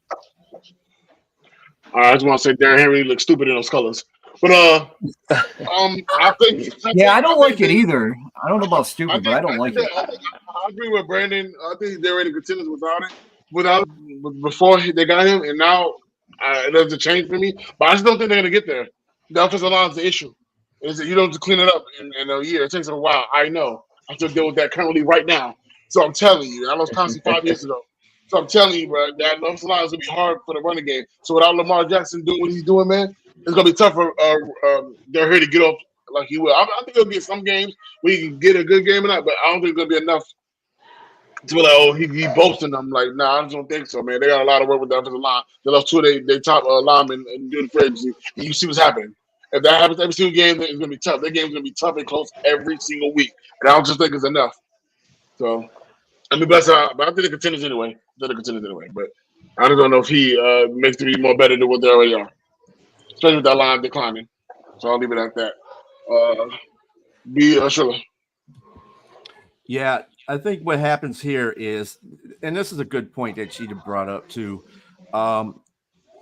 All right, I just want to say Derrick Henry looks stupid in those colors. But I think I don't like it either. I don't know about stupid, but I don't like it. I agree with Brandon. I think they're already contenders without before they got him, and now it doesn't change for me. But I just don't think they're gonna get there. The offensive line is the issue. Is that you don't have to clean it up in a year. It takes a while. I know. I have to deal with that currently right now. So I'm telling you, I lost constantly 5 years ago. So I'm telling you, bro, that offensive line is gonna be hard for the running game. So without Lamar Jackson doing what he's doing, man, it's gonna be tough for Derrick Henry to get off like he will. I think there'll be some games where he can get a good game or not, but I don't think it's gonna be enough to be like, oh, he boasting them. Like, nah, I just don't think so, man. They got a lot of work with the offensive line. They lost two of their top linemen and doing free agency. You see what's happening. If that happens every single game, it's gonna be tough. That game's gonna be tough and close every single week. And I don't just think it's enough. So I mean, but I think the contenders anyway. But I just don't know if he makes them be more better than what they already are, especially with that line declining. So I'll leave it at that. Shirley. Yeah, I think what happens here is, and this is a good point that Cheetah brought up too.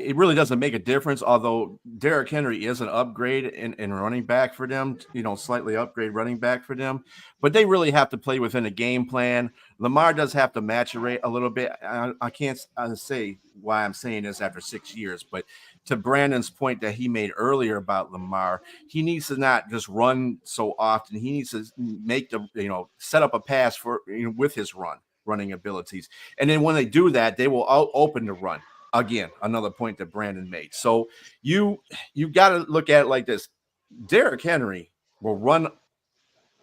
It really doesn't make a difference, although Derrick Henry is an upgrade in running back for them, slightly upgrade running back for them. But they really have to play within a game plan. Lamar does have to maturate a little bit. I can't say why I'm saying this after 6 years, but to Brandon's point that he made earlier about Lamar, he needs to not just run so often. He needs to make set up a pass for with his running abilities, and then when they do that, they will open the run. Again, another point that Brandon made. So you got to look at it like this: Derrick Henry will run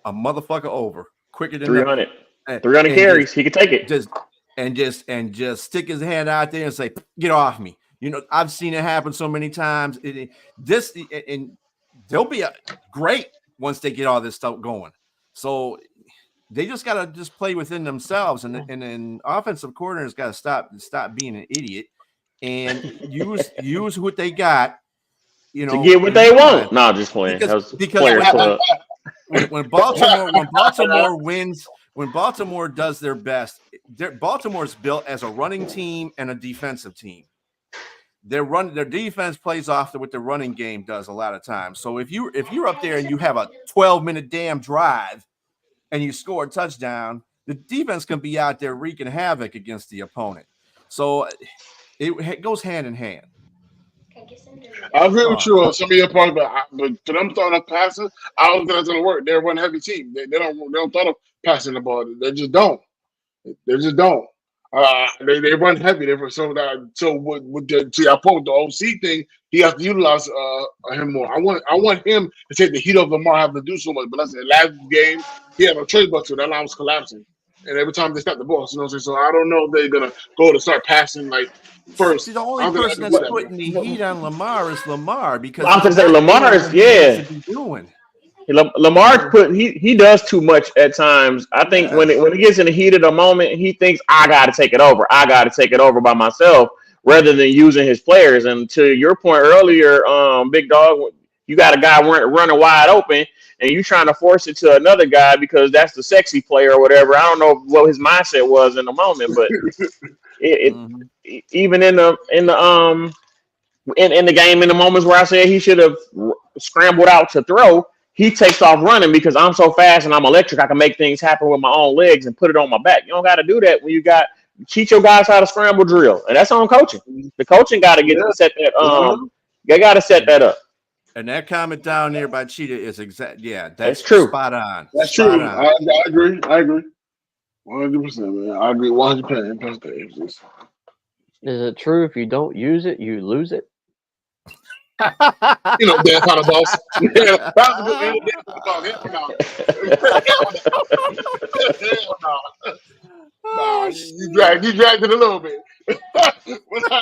a motherfucker over quicker than 300 carries. He could take it. Just stick his hand out there and say, "Get off me." I've seen it happen so many times. And they'll be great once they get all this stuff going. So they just got to just play within themselves, and then offensive coordinator's got to stop being an idiot and use what they got. To get what they want. No, just playing. Because when Baltimore wins, when Baltimore does their best, Baltimore's built as a running team and a defensive team. Their defense plays off what the running game does a lot of times. So if you're up there and you have a 12-minute damn drive and you score a touchdown, the defense can be out there wreaking havoc against the opponent. So it goes hand in hand. I agree with you on some of your points, but for them throwing up passes, I don't think that's gonna work. They're a run heavy team. They don't throw up passing the ball. They just don't. They just don't. They run heavy. So to your point, the OC thing, he has to utilize him more. I want him to take the heat off Lamar having to do so much. But that's the last game he had no choice but to. That line was collapsing, and every time they snap the ball, so I don't know if they're gonna go to start passing like first. See, the only person that's putting the heat on Lamar is Lamar because I was gonna say Lamar is doing. Lamar he does too much at times. I think when it gets in the heat of the moment, he thinks I got to take it over. I got to take it over by myself rather than using his players. And to your point earlier, Big Dog, you got a guy running wide open, and you trying to force it to another guy because that's the sexy player or whatever. I don't know what his mindset was in the moment, but even in the game, in the moments where I said he should have scrambled out to throw, he takes off running because I'm so fast and I'm electric. I can make things happen with my own legs and put it on my back. You don't got to do that when you teach your guys how to scramble drill, and that's on coaching. The coaching got to get to set that. They got to set that up. And that comment down there by Cheetah is exact. Yeah, that's true. Spot on. That's true. I agree. 100%, man. I agree 100%. Is it true if you don't use it, you lose it? That kind of boss. You dragged it a little bit.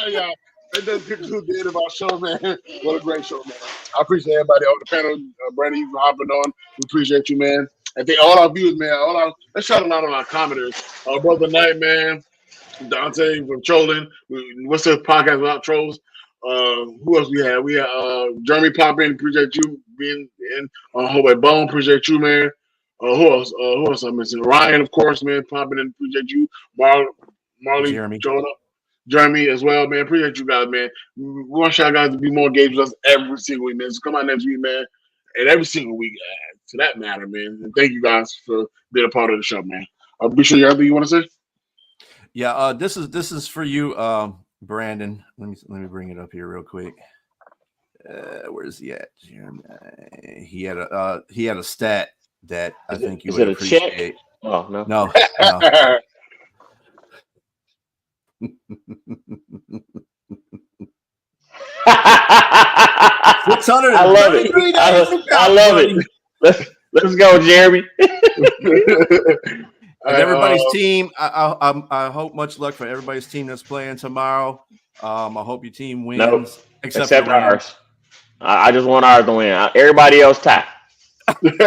Y'all. That does conclude the end of our show, man. What a great show, man. I appreciate everybody on the panel. Brandon, you for hopping on. We appreciate you, man. And thank all our viewers, man. Let's shout out on our commenters. Our brother Knight, man. Dante from Trolling. What's the podcast without trolls? Who else we had? We had Jeremy popping. Appreciate you being in. Hallway Bone. Appreciate you, man. Who else? Who else I'm missing? Ryan, of course, man. Popping in. Appreciate you. Marley, Jeremy as well, man. Appreciate you guys, man. We want y'all guys to be more engaged with us every single week, man. So come out next week, man. And every single week, to that matter, man. And thank you guys for being a part of the show, man. Be sure you have anything you want to say? Yeah, this is for you, Brandon. Let me bring it up here real quick. Where's he at? Jeremy? He had a stat that I think you would appreciate. Check? Oh no. 600. I love it. I love it. Let's go, Jeremy. Everybody's team. I hope much luck for everybody's team that's playing tomorrow. I hope your team wins. Nope. Except ours. I just want ours to win. Everybody else tie. Monkey,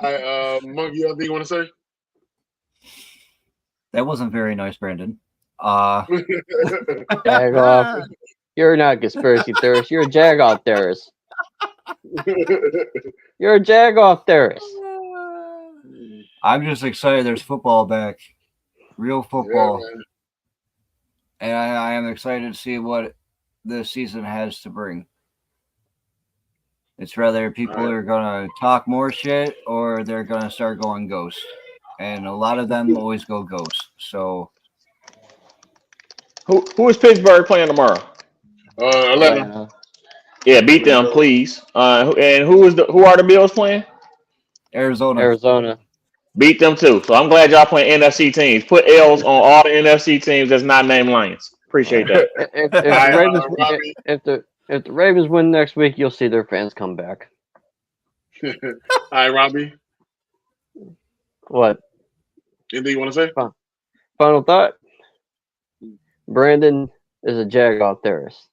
you have anything you want to say? That wasn't very nice, Brandon. Jag off. You're not a conspiracy theorist. You're a jag-off theorist. You're a jag-off theorist. I'm just excited there's football back. Real football. Yeah, and I am excited to see what this season has to bring. It's whether people are going to talk more shit or they're going to start going ghost. and a lot of them always go ghost. So Who is Pittsburgh playing tomorrow? Atlanta. Yeah, beat them, please. And who are the Bills playing? Arizona. Beat them too. So I'm glad y'all playing NFC teams. Put L's on all the NFC teams that's not named Lions. Appreciate that. If the Ravens win next week, you'll see their fans come back. All right, Robbie. What? Anything you want to say? Final thought. Brandon is a Jaguar theorist.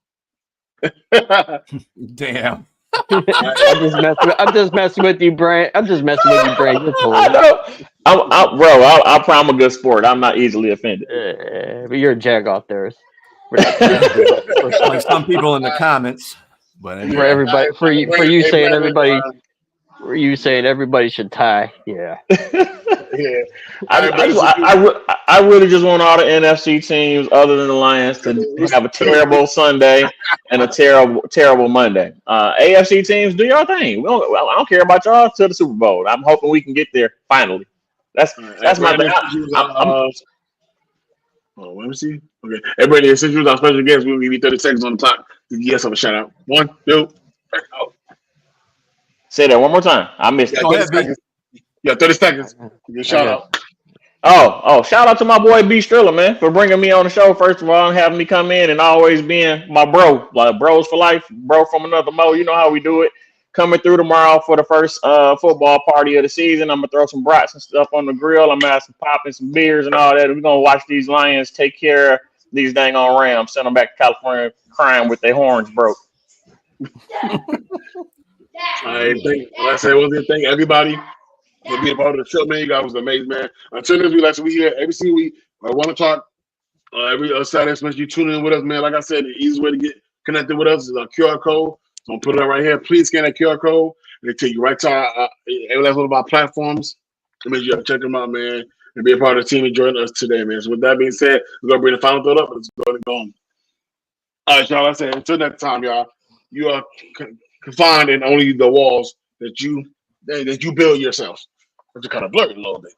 Damn. I'm just messing with you, Brand. I'm just messing with you, Brand. You're cool. I promise I'm a good sport. I'm not easily offended. But you're a Jaguar theorist. Like some people in the comments, but anyway. For everybody, for you saying everybody should tie. Yeah. Yeah. I really just want all the NFC teams other than the Lions to have a terrible Sunday and a terrible Monday. AFC teams, do y'all thing. I don't care about y'all till the Super Bowl. I'm hoping we can get there finally. That's my thing. Let me see. Okay. Hey, Brady, since you was our special guest, we'll give you 30 seconds on the clock to give yourself a shout out. 1, 2, 3, go. Say that one more time. I missed it. 30 seconds. Yeah, 30 seconds. Give you a shout out. Oh, shout out to my boy B Striller, man, for bringing me on the show, first of all, and having me come in and always being my bro. Like bros for life, bro from another mo. You know how we do it. Coming through tomorrow for the first football party of the season. I'm going to throw some brats and stuff on the grill. I'm going to have some popping, some beers and all that. We're going to watch these Lions take care of these dang on Rams. Send them back to California crying with their horns broke. I say one thing. Thank everybody for being a part of the show, man. You guys was amazing, man. Until next week, like we here every single week at 1 o'clock every Saturday. Especially you tune in with us, man. Like I said, the easiest way to get connected with us is a QR code. So I'm putting it right here. Please scan that QR code and it take you right to every last one of our platforms. So make sure you check them out, man, and be a part of the team and join us today, man. So with that being said, we're gonna bring the final thought up. Let's go and go home. All right, y'all. Like I said, until next time, y'all. You are confined in only the walls that you build yourself. Which is kind of blurry a little bit.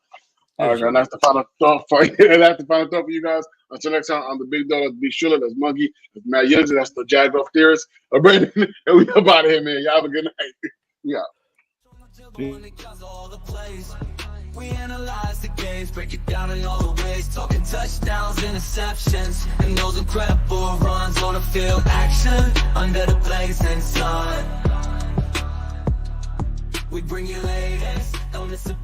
All right, guys. That's the final thought for you. That's the final thought for you guys. Until next time, I'm the big dog. That's Big Shula. That's Monkey. That's Matt Yunzer. That's the Jaguar theorist. Brandon, and we up out of here, man. Y'all have a good night. Yeah. We analyze the games, break it down in all the ways, talking touchdowns, interceptions, and those incredible runs on the field. Action under the blazing sun. We bring you latest. Don't listen.